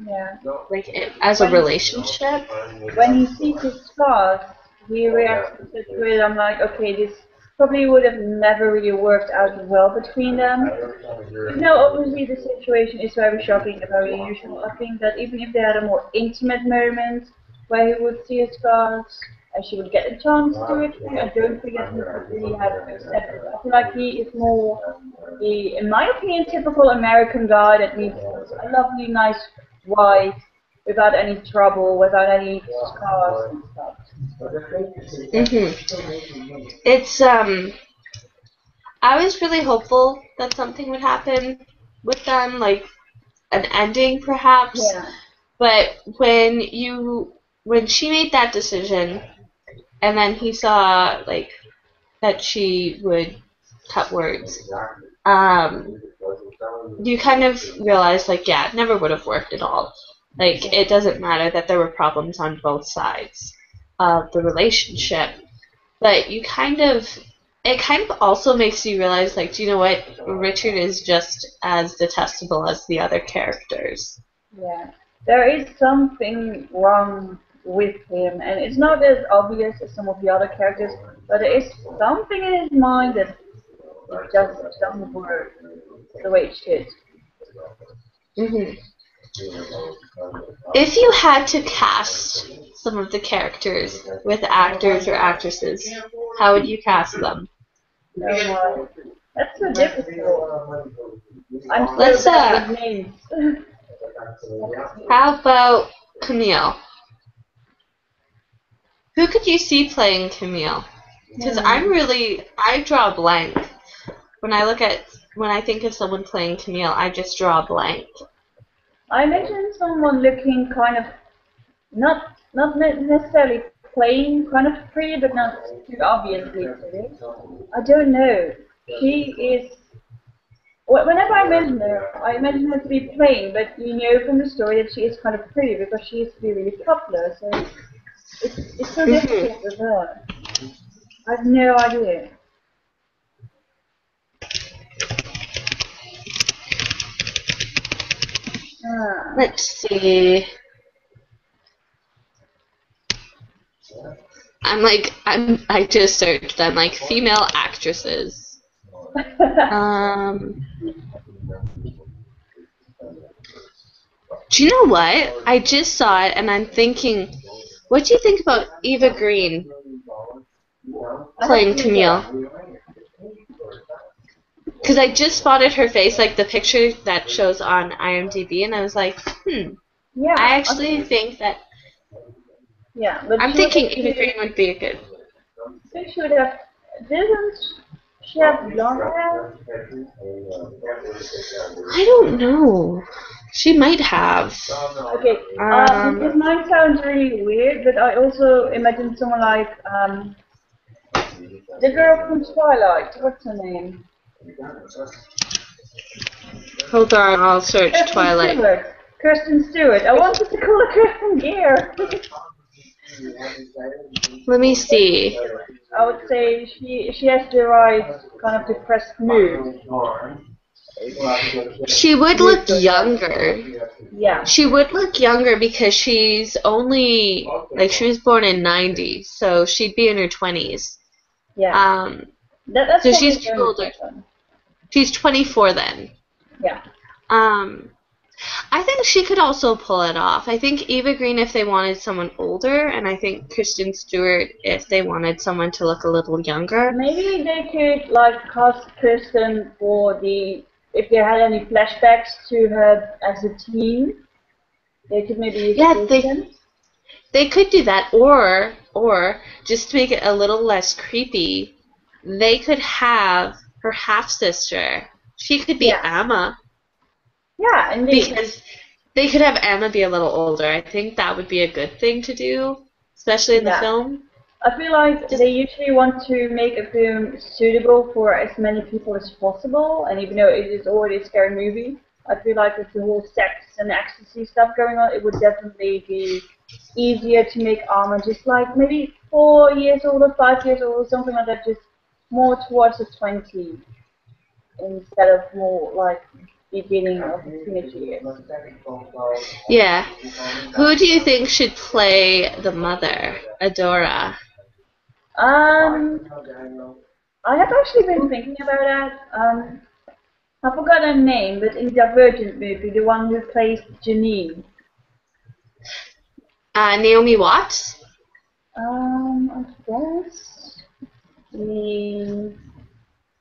B: Yeah.
A: like, as a relationship.
B: When he sees his scars, he reacts to it. I'm like, okay, this probably would have never really worked out well between them. No, obviously the situation is very shocking and very unusual. I think that even if they had a more intimate moment where he would see his scars and she would get a chance to it, I don't think that he would really have accepted it. I feel like he is more the, in my opinion, typical American guy that needs a lovely, nice wife without any trouble, without any scars and stuff.
A: It's I was really hopeful that something would happen with them, like an ending perhaps.
B: Yeah.
A: But when she made that decision, and then he saw, like, that she would cut words, um, you kind of realize, like, yeah, it never would have worked at all. Like, it doesn't matter that there were problems on both sides of the relationship, but it kind of also makes you realize, like, do you know what? Richard is just as detestable as the other characters.
B: Yeah. There is something wrong with him, and it's not as obvious as some of the other characters, but there is something in his mind that it just doesn't work the way it should.
A: hmm If you had to cast some of the characters with actors or actresses, how would you cast them?
B: Oh my. That's so difficult. I'm so
A: Let's
B: bad with names.
A: how about Camille? Who could you see playing Camille? Because I draw a blank. When I think of someone playing Camille, I just draw a blank.
B: I imagine someone looking kind of not necessarily plain, kind of pretty, but not too obviously pretty. I don't know. She is. Whenever I imagine her to be plain, but you know from the story that she is kind of pretty because she used to be really popular. So it's so difficult with her. I have no idea. Ah.
A: Let's see. I just searched. I'm like female actresses. Do you know what? I just saw it and I'm thinking, what do you think about Eva Green playing Camille? Because I just spotted her face, like the picture that shows on IMDb, and I was like,
B: Yeah.
A: I actually think that.
B: Yeah, but
A: I'm thinking Eva Green would be a good.
B: I think she would have. Didn't she have blonde hair?
A: I don't know. She might have.
B: Okay. This might sound really weird, but I also imagine someone like the girl from Twilight. What's her name?
A: Hold on, I'll search
B: Kristen
A: Twilight.
B: Stewart. Kristen Stewart. I wanted to call her Kristen Gear.
A: Let me see.
B: I would say she has the right kind of depressed mood.
A: She would look younger.
B: Yeah.
A: She would look younger because she's only, like, she was born in 90, so she'd be in her 20s.
B: Yeah. That's
A: So she's older. She's 24 then.
B: Yeah.
A: I think she could also pull it off. I think Eva Green if they wanted someone older, and I think Kristen Stewart if they wanted someone to look a little younger.
B: Maybe they could like cast Kristen for if they had any flashbacks to her as a teen, they could maybe use
A: Yeah,
B: Kristen.
A: they could do that, or just to make it a little less creepy, they could have her half sister. She could be
B: Yeah.
A: Emma.
B: Yeah, indeed.
A: Because they could have Emma be a little older. I think that would be a good thing to do, especially in the film.
B: I feel like they usually want to make a film suitable for as many people as possible, and even though it is already a scary movie, I feel like with the whole sex and ecstasy stuff going on, it would definitely be easier to make Alma just like maybe 4 years old or 5 years old or something like that, just more towards the 20 instead of more like beginning of the teenage years.
A: Yeah. Who do you think should play the mother, Adora?
B: I have actually been thinking about that. I forgot her name, but in the Divergent movie, the one who plays Janine.
A: Naomi Watts?
B: I guess. The...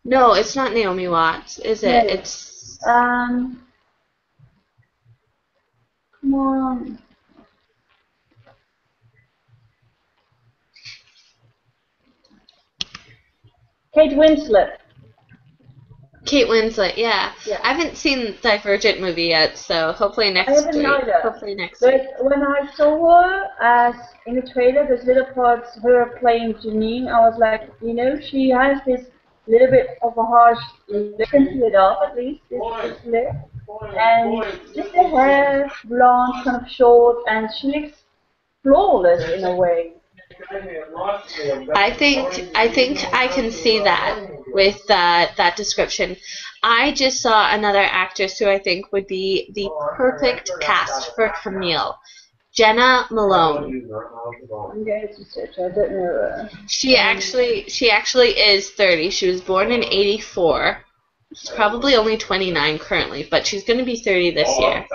A: No, it's not Naomi Watts, is it?
B: No.
A: It's
B: Come on. Kate Winslet.
A: Kate Winslet, yeah.
B: Yeah.
A: I haven't seen Divergent movie yet, so hopefully
B: I
A: next
B: haven't
A: week.
B: either.
A: Hopefully next week.
B: But when I saw her as in the trailer, there's little parts her playing Janine, I was like, you know, she has this little bit of a harsh look to it off, at least this lip, and just the hair, blonde, kind of short, and she looks flawless in a way.
A: I think I can see that with that description. I just saw another actress who I think would be the perfect cast for Camille, Jenna Malone.
B: I'm going to search. I don't know.
A: She actually is 30. She was born in '84. She's probably only 29 currently, but she's going to be 30 this year.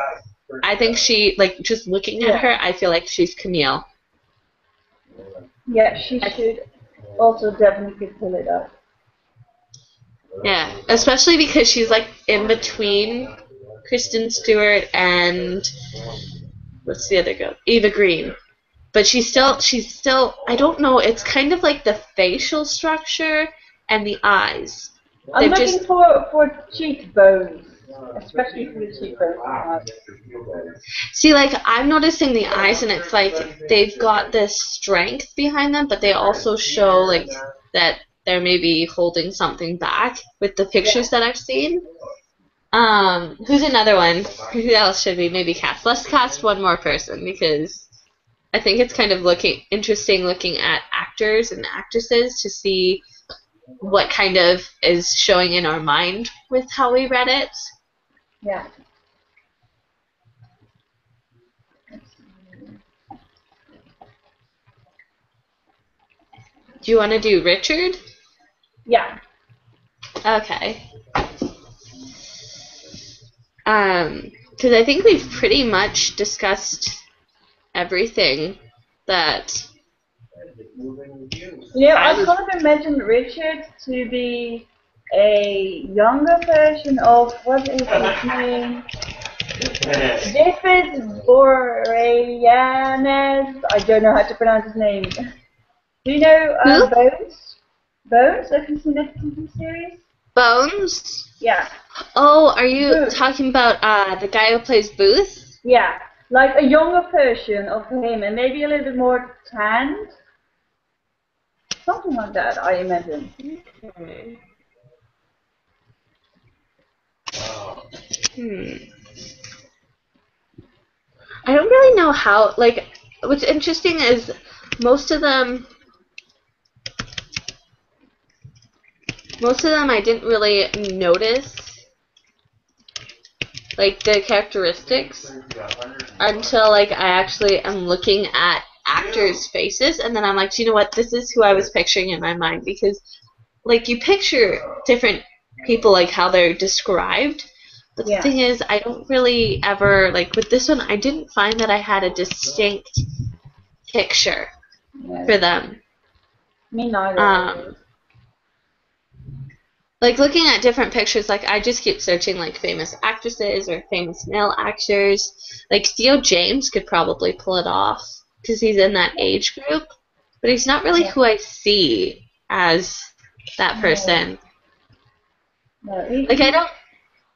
A: I think she, like, just looking at her, I feel like she's Camille.
B: Yeah, she should also definitely pull it up.
A: Yeah, especially because she's like in between Kristen Stewart and what's the other girl? Eva Green. But she's still I don't know, it's kind of like the facial structure and the eyes.
B: I'm looking for cheekbones, especially for the cheekbones.
A: See, like, I'm noticing the eyes, and it's like they've got this strength behind them, but they also show, like, that they're maybe holding something back with the pictures that I've seen. Who's another one? Who else should we maybe cast? Let's cast one more person, because I think it's kind of interesting looking at actors and actresses to see what kind of is showing in our mind with how we read it.
B: Yeah.
A: Do you want to do Richard?
B: Yeah.
A: Okay. Because I think we've pretty much discussed everything that...
B: Yeah, I kind of imagine Richard to be a younger version of, what is his name? David Boreanaz. I don't know how to pronounce his name. Do you know Bones? Bones? Have you seen that TV series?
A: Bones?
B: Yeah.
A: Oh, are you talking about the guy who plays Booth?
B: Yeah, like a younger version of him, and maybe a little bit more tanned. Something like that, I imagine.
A: I don't really know how, like, what's interesting is most of them I didn't really notice, like, the characteristics until, like, I actually am looking at actors' faces, and then I'm like, do you know what, this is who I was picturing in my mind, because, like, you picture different people, like, how they're described, But the
B: Yeah.
A: thing is, I don't really ever, like with this one, I didn't find that I had a distinct picture for
B: No.
A: them.
B: Me neither,
A: Um,
B: really.
A: like looking at different pictures, like I just keep searching like famous actresses or famous male actors. Like Theo James could probably pull it off because he's in that age group, but he's not really
B: Yeah.
A: who I see as that
B: No.
A: person.
B: No.
A: Like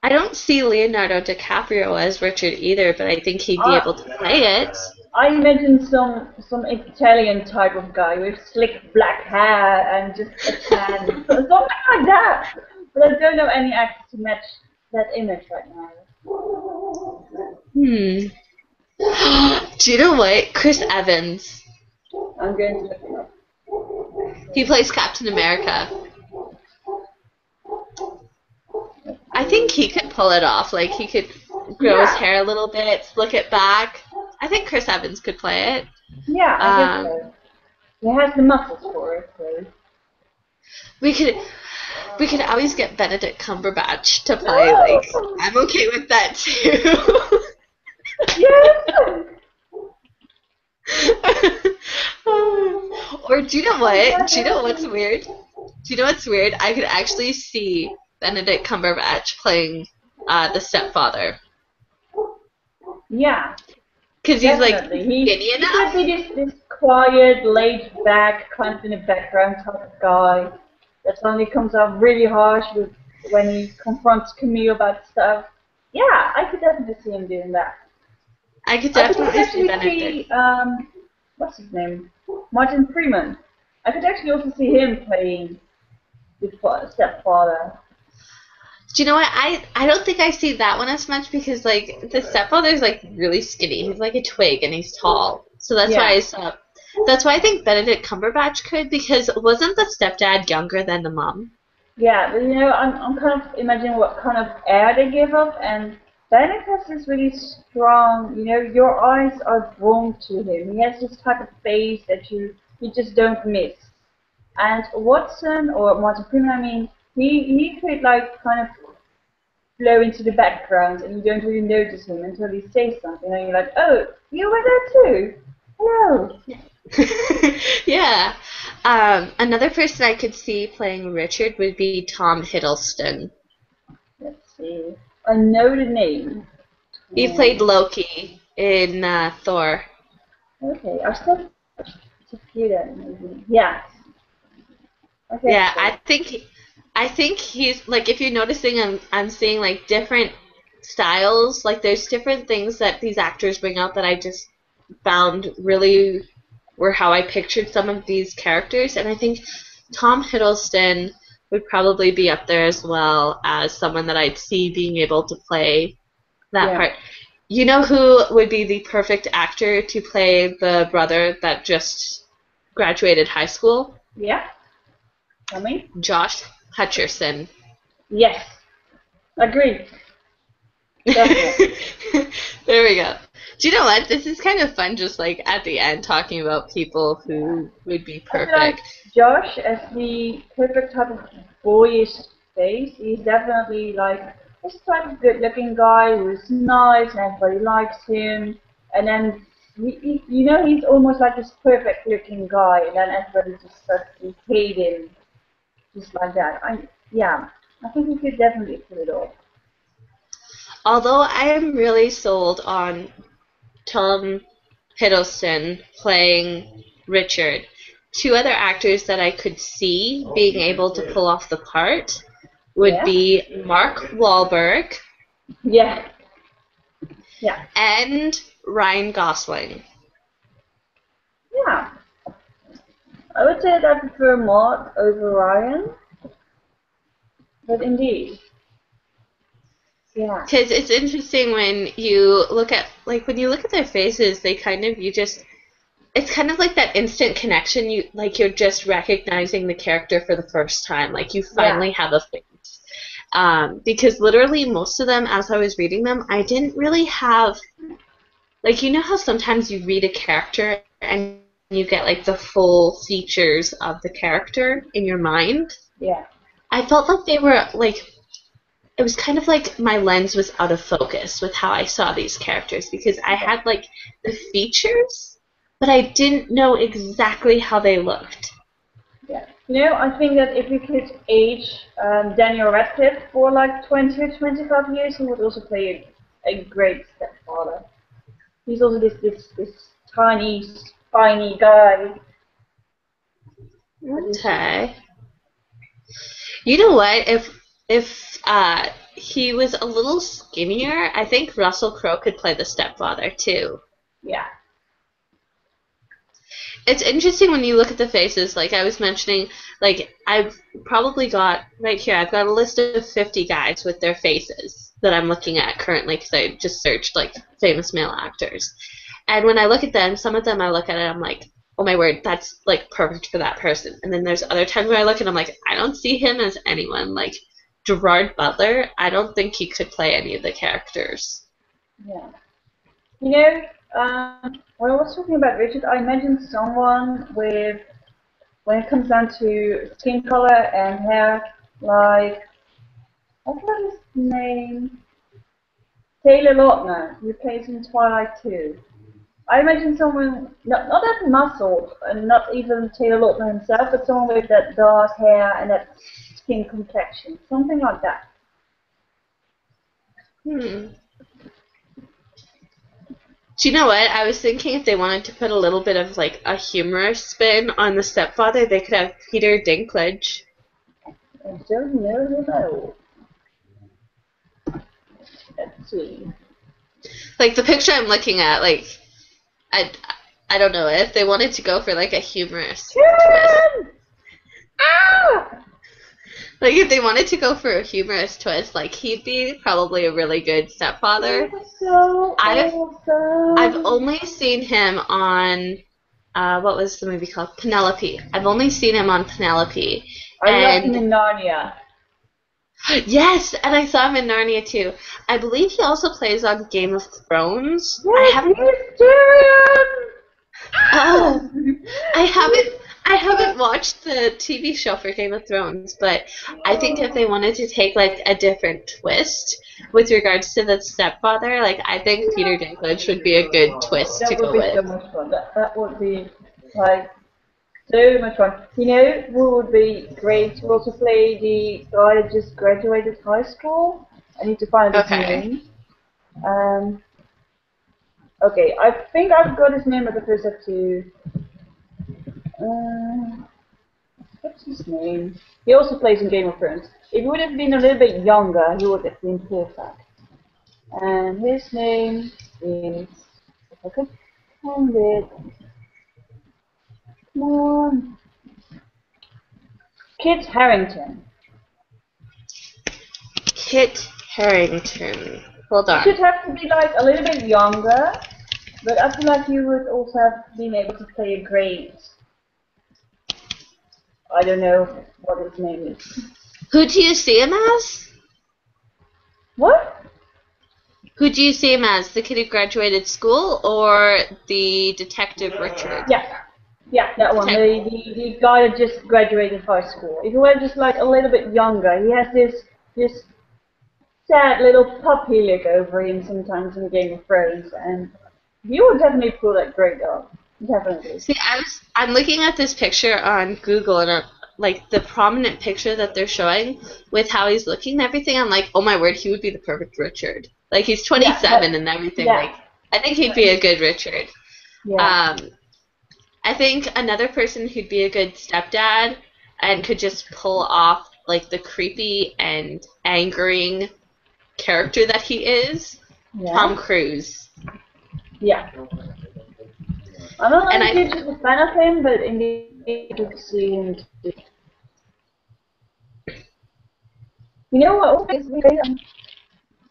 A: I don't see Leonardo DiCaprio as Richard either, but I think he'd be able to
B: I,
A: play it.
B: I imagine some Italian type of guy with slick black hair and just a tan, something like that. But I don't know any actor to match that image right now.
A: Hmm. Do you know what? Chris Evans.
B: I'm going to look him up.
A: He plays Captain America. I think he could pull it off. Like he could grow his
B: Yeah.
A: hair a little bit, slick it back. I think Chris Evans could play it.
B: Yeah, I guess
A: Um,
B: so. He has the muscles for it, so.
A: we could we could always get Benedict Cumberbatch to play. Like I'm okay with that too.
B: Yes!
A: Or do you know what? Do you know what's weird? Do you know what's weird? I could actually see Benedict Cumberbatch playing the stepfather.
B: Yeah,
A: Because he's like
B: definitely.
A: skinny
B: He
A: enough.
B: could be this quiet, laid back, kind of in the background type of guy that suddenly comes out really harsh when he confronts Camille about stuff. Yeah, I could definitely see him doing that.
A: I could
B: I could
A: definitely see
B: actually
A: Benedict.
B: see, what's his name? Martin Freeman. I could actually also see him playing the stepfather.
A: Do you know what? I don't think I see that one as much because like the stepfather's like really skinny. He's like a twig and he's tall. So that's why
B: Yeah.
A: I saw. That's why I think Benedict Cumberbatch could because wasn't the stepdad younger than the mom?
B: Yeah, but I'm kind of imagining what kind of air they give off, and Benedict has this really strong, your eyes are drawn to him. He has this type of face that you just don't miss. And Watson, or Martin Freeman, I mean, he could like kind of flow into the background, and you don't really notice him until he says something, and you're like, oh, you were there too. Hello.
A: Yeah. Another person I could see playing Richard would be Tom Hiddleston.
B: Let's see. I know the name.
A: He played Loki in Thor.
B: Okay, I still to view that maybe. Yeah, I guess
A: Yeah,
B: so.
A: I think he's like if you're noticing I'm seeing like different styles, like there's different things that these actors bring out that I just found really were how I pictured some of these characters and I think Tom Hiddleston would probably be up there as well as someone that I'd see being able to play that
B: Yeah.
A: part. You know who would be the perfect actor to play the brother that just graduated high school?
B: Yeah. Tell me.
A: Josh Hutcherson.
B: Yes. Agreed. Definitely.
A: There we go. Do you know what? This is kind of fun just like at the end talking about people who would be
B: I feel like
A: perfect.
B: Josh, as the perfect type of boyish face, he's definitely like this type of good-looking guy who's nice and everybody likes him. And then he's almost like this perfect-looking guy, and then everybody just starts to hate him, just like that. I think he could definitely pull it off.
A: Although I am really sold on Tom Hiddleston playing Richard. Two other actors that I could see being able to pull off the part would
B: Yeah.
A: be Mark Wahlberg
B: Yeah. Yeah.
A: and Ryan Gosling.
B: Yeah. I would say that I prefer Mark over Ryan, but indeed. Yeah.
A: Because it's interesting when you look at their faces, they kind of it's kind of like that instant connection. You're just recognizing the character for the first time. Like you finally have a face. Because literally most of them, as I was reading them, I didn't really have like you know how sometimes you read a character and you get like the full features of the character in your mind.
B: Yeah.
A: I felt like they were like it was kind of like my lens was out of focus with how I saw these characters because I had like the features, but I didn't know exactly how they looked.
B: Yeah. You know, I think that if you could age Daniel Radcliffe for like 20 or 25 years, he would also play a great stepfather. He's also this tiny, spiny guy.
A: Okay. You know what? If he was a little skinnier, I think Russell Crowe could play the stepfather too.
B: Yeah.
A: It's interesting when you look at the faces, like I was mentioning, like I've probably got right here, I've got a list of 50 guys with their faces that I'm looking at currently because I just searched like famous male actors. And when I look at them, some of them I look at it, I'm like, oh my word, that's like perfect for that person. And then there's other times where I look and I'm like, I don't see him as anyone. Like Gerard Butler, I don't think he could play any of the characters.
B: Yeah. You know, when I was talking about Richard, I imagined someone with, when it comes down to skin color and hair, like, what was his name? Taylor Lautner, who plays in Twilight 2. I imagine someone, not that muscled, and not even Taylor Lautner himself, but someone with that dark hair and that skin complexion. Something like that.
A: Hmm. Do you know what? I was thinking if they wanted to put a little bit of like a humorous spin on the stepfather, they could have Peter Dinklage.
B: And so, no. Let's see.
A: Like the picture I'm looking at, like I, I don't know if they wanted to go for like a humorous twist.
B: Ah!
A: Like if they wanted to go for a humorous twist, like he'd be probably a really good stepfather.
B: So
A: I've
B: awesome.
A: only seen him on what was the movie called? Penelope. I've only seen him on Penelope.
B: I love him
A: And
B: in Narnia.
A: yes, and I saw him in Narnia too. I believe he also plays on Game of Thrones. I
B: Yes,
A: haven't.
B: he's Tyrion! Ah!
A: Oh, I haven't watched the TV show for Game of Thrones, but I think if they wanted to take like a different twist with regards to the stepfather, like I think Peter Dinklage would be a good twist to
B: That would
A: go
B: be
A: with.
B: so much fun. That would be like so much fun. You know who would be great to also play the guy that just graduated high school? I need to find his
A: Okay.
B: name. Um, okay, I think I've got his name, but the first have to. Uh, what's his name? He also plays in Game of Thrones. If he would have been a little bit younger, he would have been perfect. And his name is. If I could find it. Come on. Kit Harington.
A: Kit Harington. Hold
B: He should
A: on.
B: have to be like a little bit younger, but I feel like you would also have been able to play a great. I don't know what his name is.
A: Who do you see him as?
B: What?
A: Who do you see him as? The kid who graduated school or the detective Richard?
B: Yeah. Yeah, that one.
A: Okay.
B: The guy that just graduated high school. If he were just like a little bit younger, he has this sad little puppy look over him sometimes in Game of Thrones, and he would definitely pull that great off. Definitely.
A: See, I'm looking at this picture on Google and like the prominent picture that they're showing with how he's looking and everything. I'm like, oh my word, he would be the perfect Richard. Like he's
B: Yeah,
A: 27 and everything.
B: yeah,
A: Like I think he'd be a good Richard.
B: yeah.
A: I think another person who'd be a good stepdad and could just pull off like the creepy and angering character that he is, Tom
B: Yeah.
A: Cruise.
B: Yeah. I'm not
A: And
B: like
A: I
B: a huge fan of him, but indeed you could see him. You know what? It's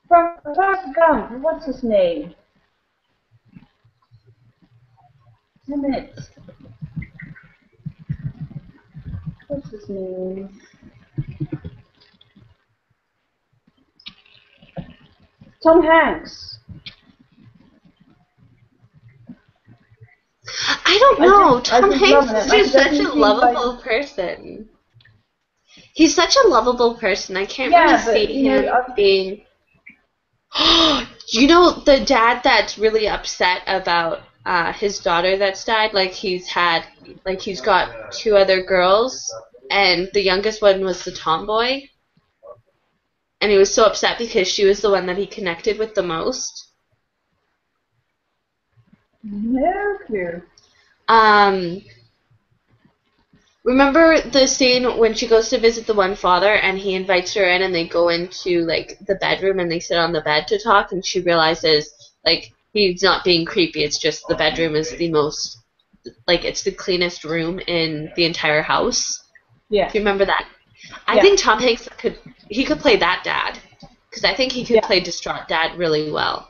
B: from Forrest Gump. What's his name? Damn it. What's his name? Tom Hanks.
A: don't
B: I
A: know.
B: just, I
A: Tom
B: just love
A: Hanks
B: him.
A: is
B: I
A: just such
B: doesn't
A: a
B: seem like
A: lovable person. He's such a lovable person. I can't really
B: Yeah, but
A: see him being. You know, the dad that's really upset about his daughter that's died. He's got two other girls, and the youngest one was the tomboy, and he was so upset because she was the one that he connected with the most.
B: No clue.
A: Remember the scene when she goes to visit the one father and he invites her in and they go into like the bedroom and they sit on the bed to talk and she realizes like he's not being creepy, it's just the bedroom is the most it's the cleanest room in the entire house.
B: Yeah.
A: Do you remember that? I think Tom Hanks could play that dad because I think he could play distraught dad really well.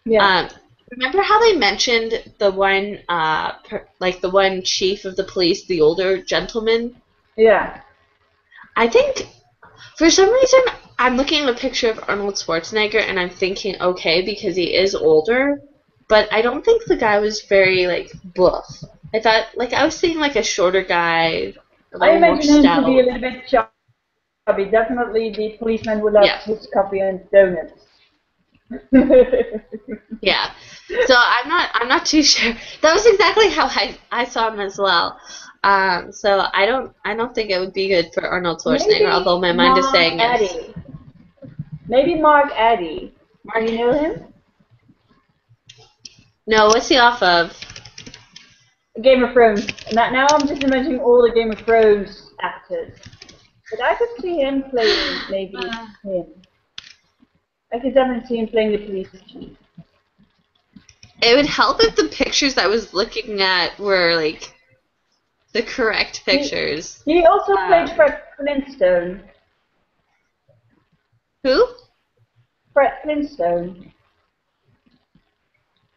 B: Yeah.
A: Remember how they mentioned the one, the one chief of the police, the older gentleman?
B: Yeah.
A: I think, for some reason, I'm looking at a picture of Arnold Schwarzenegger and I'm thinking, okay, because he is older, but I don't think the guy was very, buff. I thought, I was seeing, a shorter guy, a
B: I
A: little more
B: imagine him to
A: stout.
B: be a little bit chubby. Definitely the policeman would have his coffee and donuts.
A: Yeah. So I'm not too sure. That was exactly how I saw him as well. So I don't think it would be good for Arnold Schwarzenegger, although my mind is saying yes.
B: Maybe Mark Addy. Do you know him?
A: No, what's he off of?
B: Game of Thrones. Now I'm just imagining all the Game of Thrones actors. But I could see him playing maybe him. I could definitely see him playing the police chief.
A: It would help if the pictures I was looking at were the correct pictures.
B: He also played Fred Flintstone.
A: Who?
B: Fred Flintstone.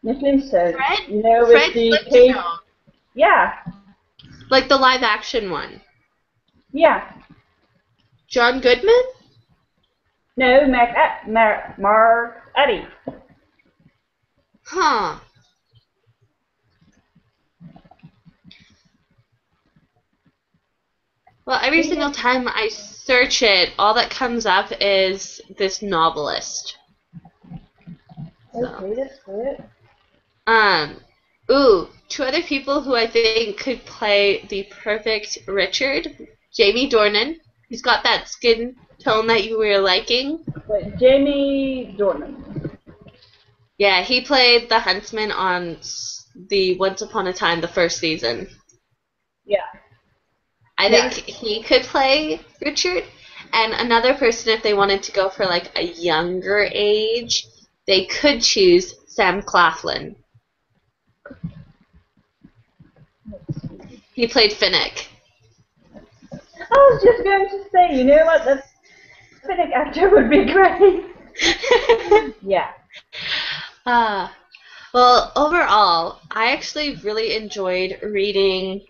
B: The Flintstone.
A: Fred?
B: You know,
A: Fred
B: with the
A: Flintstone.
B: Yeah.
A: Like the live action one.
B: Yeah.
A: John Goodman?
B: No, Mark Addy.
A: Huh. Well, every single time I search it, all that comes up is this novelist.
B: Okay, that's good.
A: Two other people who I think could play the perfect Richard. Jamie Dornan. He's got that skin tone that you were liking.
B: Wait, Jamie Dornan.
A: Yeah, he played the huntsman on the Once Upon a Time, the first season.
B: Yeah.
A: I think he could play Richard. And another person, if they wanted to go for a younger age, they could choose Sam Claflin. He played Finnick.
B: I was just going to say, you know what, that Finnick actor would be great. Yeah.
A: Well, overall, I actually really enjoyed reading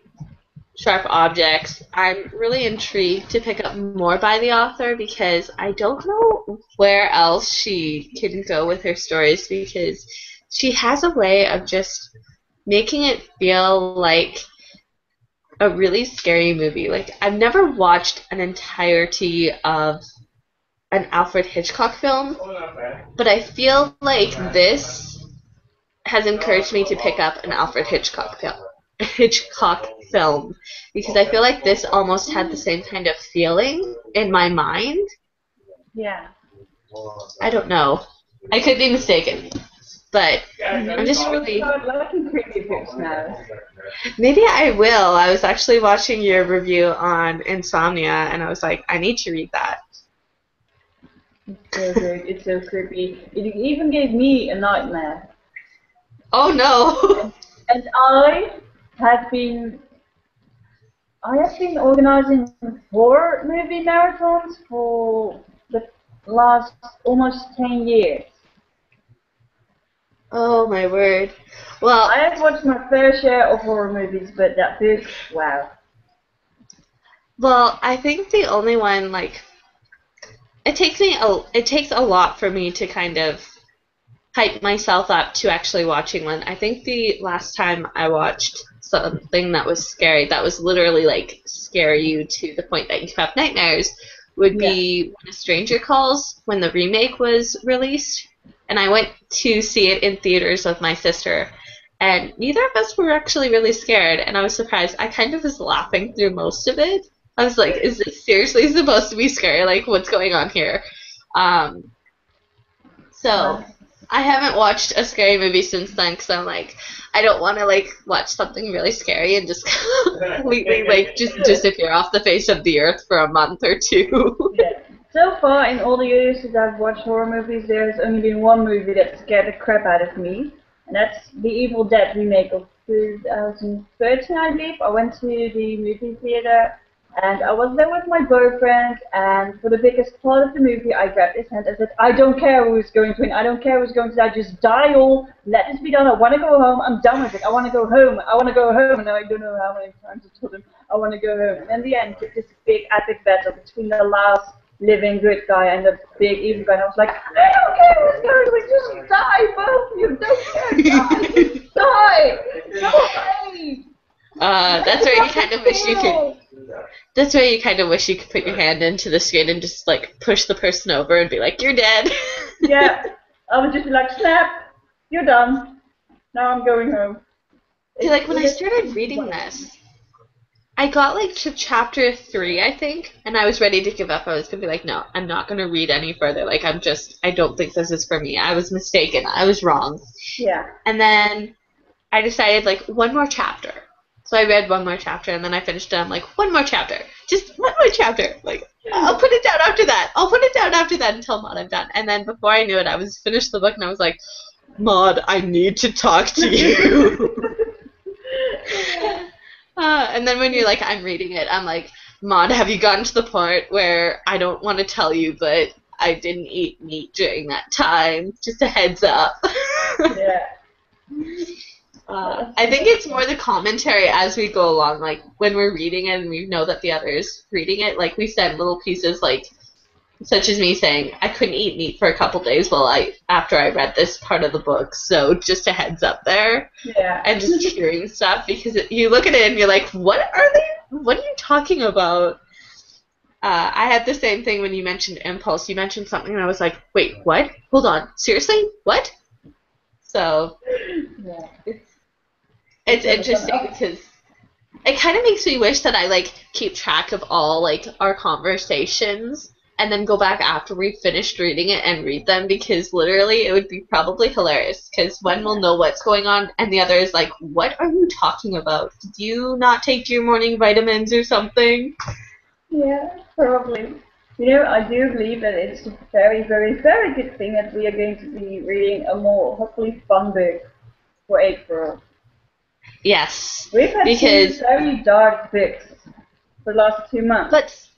A: Sharp Objects. I'm really intrigued to pick up more by the author because I don't know where else she can go with her stories because she has a way of just making it feel like a really scary movie. I've never watched an entirety of an Alfred Hitchcock film, but I feel like this has encouraged me to pick up an Alfred Hitchcock film because I feel like this almost had the same kind of feeling in my mind.
B: Yeah.
A: I don't know. I could be mistaken, but I'm just really. Maybe I will. I was actually watching your review on Insomnia, and I was like, I need to read that.
B: It's so good. It's so creepy. It even gave me a nightmare.
A: Oh no!
B: And I have been organizing horror movie marathons for the last almost 10 years.
A: Oh my word. Well,
B: I have watched my fair share of horror movies, but that book, wow.
A: Well, I think the only one it takes a lot for me to kind of hype myself up to actually watching one. I think the last time I watched something that was scary, that was literally like scare you to the point that you have nightmares, would be When a Stranger Calls, when the remake was released. And I went to see it in theaters with my sister. And neither of us were actually really scared, and I was surprised. I kind of was laughing through most of it. I was like, is this seriously supposed to be scary? Like, what's going on here? So I haven't watched a scary movie since then because I'm like, I don't want to like watch something really scary and just completely like just disappear off the face of the earth for a month or two.
B: Yeah. So far, in all the years that I've watched horror movies, there's only been one movie that scared the crap out of me, and that's the Evil Dead remake of 2013, I believe. I went to the movie theater, and I was there with my boyfriend, and for the biggest part of the movie, I grabbed his hand and said, I don't care who's going to win, I don't care who's going to die, just die all, let this be done, I want to go home, I'm done with it, I want to go home, I want to go home, and I don't know how many times I told him, I want to go home. And in the end, this big epic battle between the last living good guy and the big evil guy, and I was like, I don't care who's going to win, just die, both of you, don't care, die, just die, no way.
A: That's where you kind of wish you could. That's where you kind of wish you could put your hand into the screen and just like push the person over and be like, "You're dead."
B: Yeah, I would just be like, "Snap, you're done. Now I'm going home."
A: See, like when I started reading this, I got like to chapter 3, I think, and I was ready to give up. I was gonna be like, "No, I'm not gonna read any further. Like, I don't think this is for me. I was mistaken. I was wrong."
B: Yeah.
A: And then I decided like one more chapter. So I read one more chapter, and then I finished it. I'm like, one more chapter. Just one more chapter. Like, I'll put it down after that. I'll put it down after that until Maud, I'm done. And then before I knew it, I was finished the book, and I was like, Maud, I need to talk to you. And then when you're like, I'm reading it, I'm like, Maud, have you gotten to the point where I don't want to tell you, but I didn't eat meat during that time? Just a heads up.
B: Yeah.
A: I think it's more the commentary as we go along, like when we're reading it and we know that the other's reading it, like we send little pieces, like such as me saying I couldn't eat meat for a couple days after I read this part of the book, so just a heads up there.
B: Yeah.
A: And just hearing stuff, because you look at it and you're like, what are you talking about? I had the same thing when you mentioned impulse. You mentioned something and I was like, wait, what? Hold on, seriously? What? So
B: Yeah.
A: It's interesting because it kind of makes me wish that I like keep track of all like our conversations and then go back after we finished reading it and read them, because literally it would be probably hilarious because one will know what's going on and the other is like, what are you talking about? Did you not take your morning vitamins or something?
B: Yeah, probably. You know, I do believe that it's a very, very, very good thing that we are going to be reading a more hopefully fun book for April.
A: Yes.
B: We've had two very dark books for the last 2 months.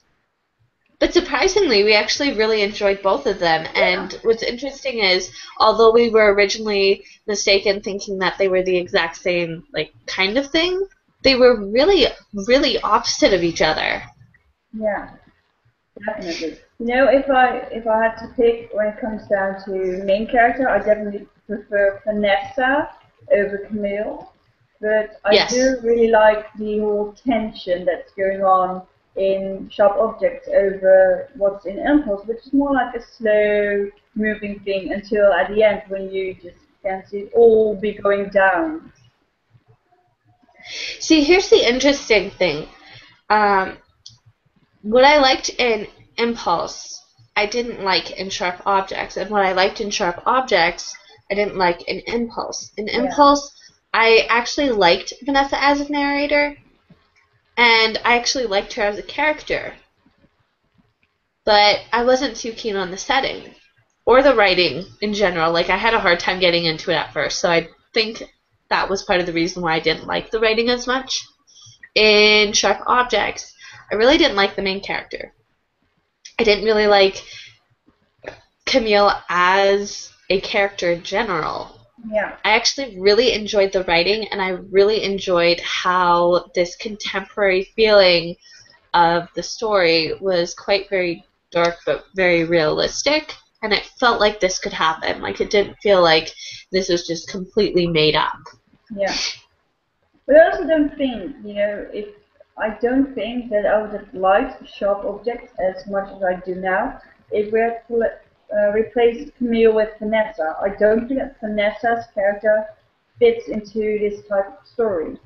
A: But surprisingly, we actually really enjoyed both of them. Yeah. And what's interesting is, although we were originally mistaken thinking that they were the exact same like kind of thing, they were really, really opposite of each other.
B: Yeah, definitely. You know, if I had to pick when it comes down to main character, I definitely prefer Vanessa over Camille. But I do really like the whole tension that's going on in Sharp Objects over what's in Impulse, which is more like a slow moving thing until at the end when you just can see it all be going down.
A: See, here's the interesting thing. What I liked in Impulse, I didn't like in Sharp Objects, and what I liked in Sharp Objects, I didn't like in Impulse. In Impulse, I actually liked Vanessa as a narrator, and I actually liked her as a character. But I wasn't too keen on the setting, or the writing in general. Like, I had a hard time getting into it at first, so I think that was part of the reason why I didn't like the writing as much. In Sharp Objects, I really didn't like the main character. I didn't really like Camille as a character in general.
B: Yeah.
A: I actually really enjoyed the writing, and I really enjoyed how this contemporary feeling of the story was quite very dark but very realistic, and it felt like this could happen. Like, it didn't feel like this was just completely made up.
B: Yeah. But I also don't think, if I don't think that I would have liked sharp objects as much as I do now if we had replaced Camille with Vanessa. I don't think that Vanessa's character fits into this type of story.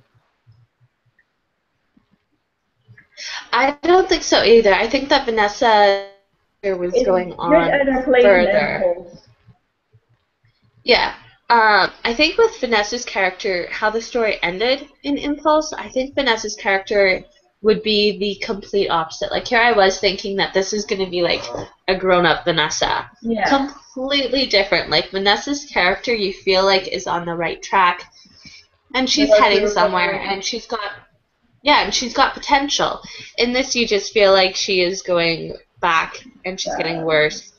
A: I don't think so either. I think that Vanessa was going on further. Yeah. I think with Vanessa's character, how the story ended in Impulse, I think Vanessa's character would be the complete opposite. Like, here I was thinking that this is going to be like a grown-up Vanessa.
B: Yeah.
A: Completely different. Like, Vanessa's character, you feel like, is on the right track, and she's heading somewhere, and she's got potential. In this, you just feel like she is going back, and she's getting worse,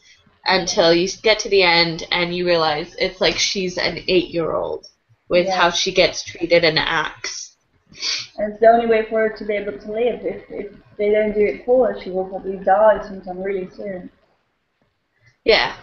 A: until you get to the end, and you realize it's like she's an 8-year-old with how she gets treated and acts.
B: And it's the only way for her to be able to live. If they don't do it for her, she will probably die sometime really soon.
A: Yeah.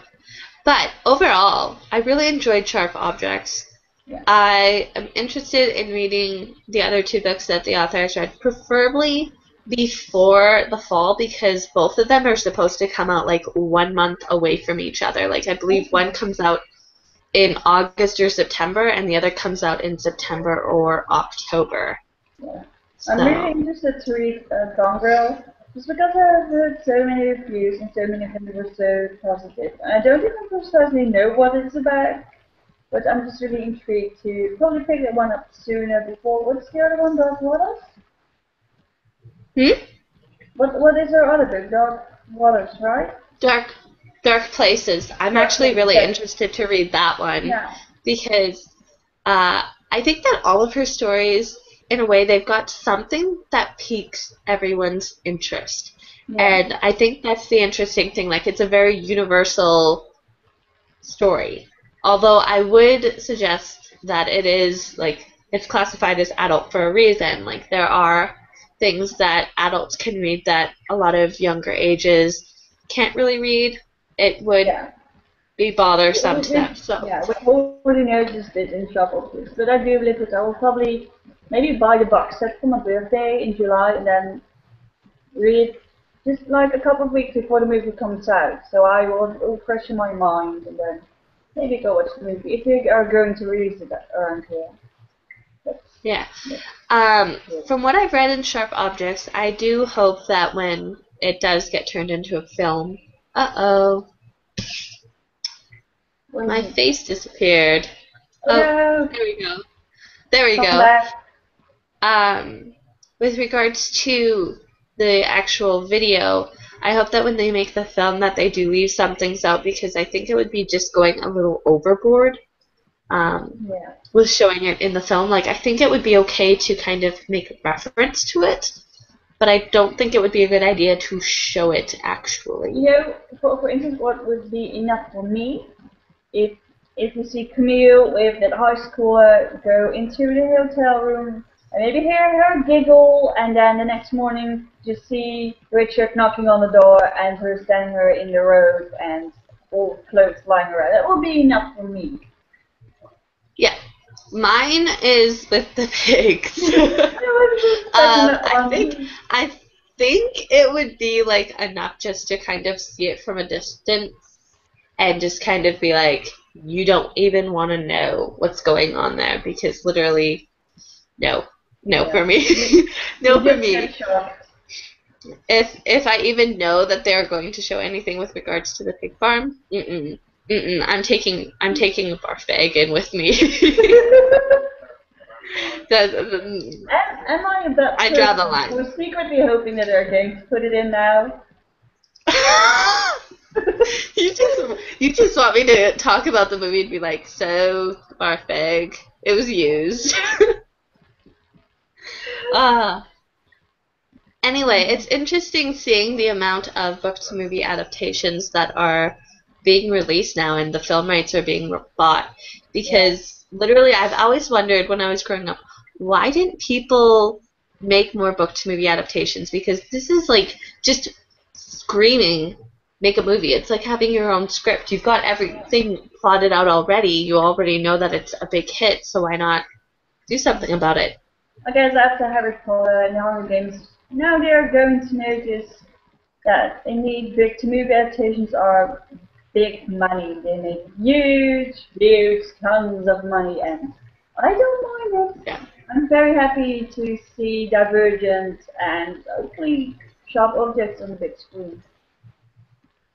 A: But overall, I really enjoyed Sharp Objects.
B: Yeah.
A: I am interested in reading the other 2 books that the author has read, preferably before the fall, because both of them are supposed to come out like 1 month away from each other. Like, I believe one comes out in August or September, and the other comes out in September or October.
B: Yeah. I'm really interested to read Gone Girl, just because I've heard so many reviews and so many of them were so positive. And I don't even precisely know what it's about, but I'm just really intrigued to probably pick that one up sooner before. What's the other one, Dark Waters? What is her other book? Dark Waters, right?
A: Dark Places. I'm actually really interested to read that one because I think that all of her stories, in a way, they've got something that piques everyone's interest. Yeah. And I think that's the interesting thing. Like, it's a very universal story. Although I would suggest that it is, like, it's classified as adult for a reason. Like, there are things that adults can read that a lot of younger ages can't really read. It would be bothersome to them. So.
B: Yeah, we already noticed it in Shop Office. But I do believe that I will probably maybe buy the box set for my birthday in July and then read just like a couple of weeks before the movie comes out. So I will freshen my mind and then maybe go watch the movie if they are going to release it around here.
A: Yeah. From what I've read in Sharp Objects, I do hope that when it does get turned into a film, my face disappeared.
B: Oh,
A: there we go. With regards to the actual video, I hope that when they make the film that they do leave some things out, because I think it would be just going a little overboard with showing it in the film. Like, I think it would be okay to kind of make reference to it, but I don't think it would be a good idea to show it actually.
B: For instance, what would be enough for me if you see Camille with that high schooler go into the hotel room and maybe hear her giggle, and then the next morning just see Richard knocking on the door and her standing her in the road and all clothes lying around. That would be enough for me.
A: Yeah. Mine is with the pigs. I think it would be like enough just to kind of see it from a distance and just kind of be like, you don't even want to know what's going on there, because literally, no for me. No for me. If I even know that they're going to show anything with regards to the pig farm, I'm taking a barf bag in with me.
B: Am I about
A: I draw the line.
B: We're secretly hoping that they're going to put it in now.
A: You just want me to talk about the movie and be like, so, barf bag, it was used. Anyway, it's interesting seeing the amount of book-to-movie adaptations that are being released now, and the film rights are being bought, because literally I've always wondered when I was growing up, why didn't people make more book-to-movie adaptations? Because this is like just screaming, make a movie. It's like having your own script. You've got everything plotted out already. You already know that it's a big hit, so why not do something about it?
B: I guess after Harry Potter and the Hunger Games, now they are going to notice that indeed big to movie adaptations are big money. They make huge tons of money, and I don't mind it.
A: Yeah.
B: I'm very happy to see Divergent and hopefully sharp objects on the big screen.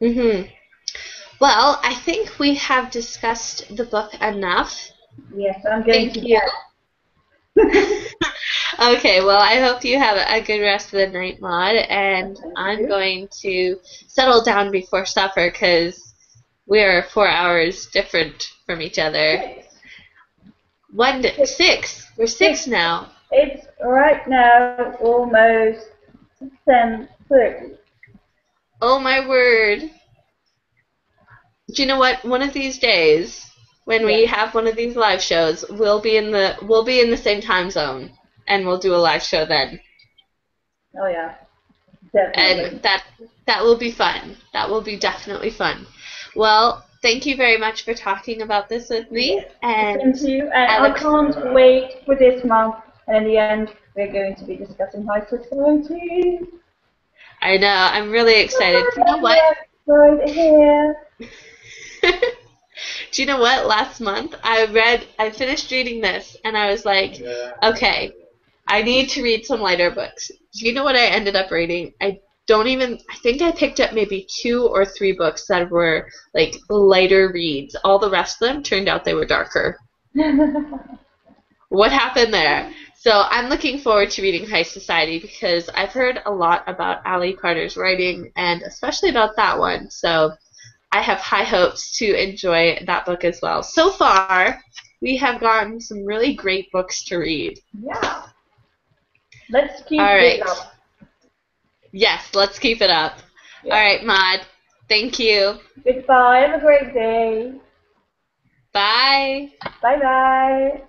A: Mhm. Well, I think we have discussed the book enough.
B: Yes, I'm going
A: Thank
B: to
A: you.
B: bed.
A: Okay, well, I hope you have a good rest of the night, Maud, and
B: Thank
A: I'm
B: you.
A: going to settle down before supper because we are 4 hours different from each other.
B: 6.
A: 6. We're 6
B: 6.
A: now.
B: It's right now almost 10:30.
A: Oh my word. Do you know what? One of these days, when
B: Yeah.
A: we have one of these live shows, we'll be in the same time zone, and we'll do a live show then.
B: Oh yeah,
A: And
B: definitely.
A: that will be fun. That will be definitely fun. Well, thank you very much for talking about this with me,
B: Yes.
A: and
B: Same to you. And
A: I
B: I
A: look.
B: can't wait for this month. And in the end, we're going to be discussing high society.
A: I know. I'm really excited. Do you know what?
B: Right here.
A: Do you know what? Last month I finished reading this, and I was like, okay, I need to read some lighter books. Do you know what I ended up reading? I think I picked up maybe 2 or 3 books that were like lighter reads. All the rest of them turned out they were darker. What happened there? So I'm looking forward to reading High Society because I've heard a lot about Ali Carter's writing and especially about that one. So I have high hopes to enjoy that book as well. So far, we have gotten some really great books to read.
B: Yeah. Let's
A: All
B: keep this
A: right.
B: up.
A: Yes, let's keep it up. All
B: Yeah.
A: right, Maud. Thank you.
B: Goodbye. Have a great day.
A: Bye.
B: Bye bye.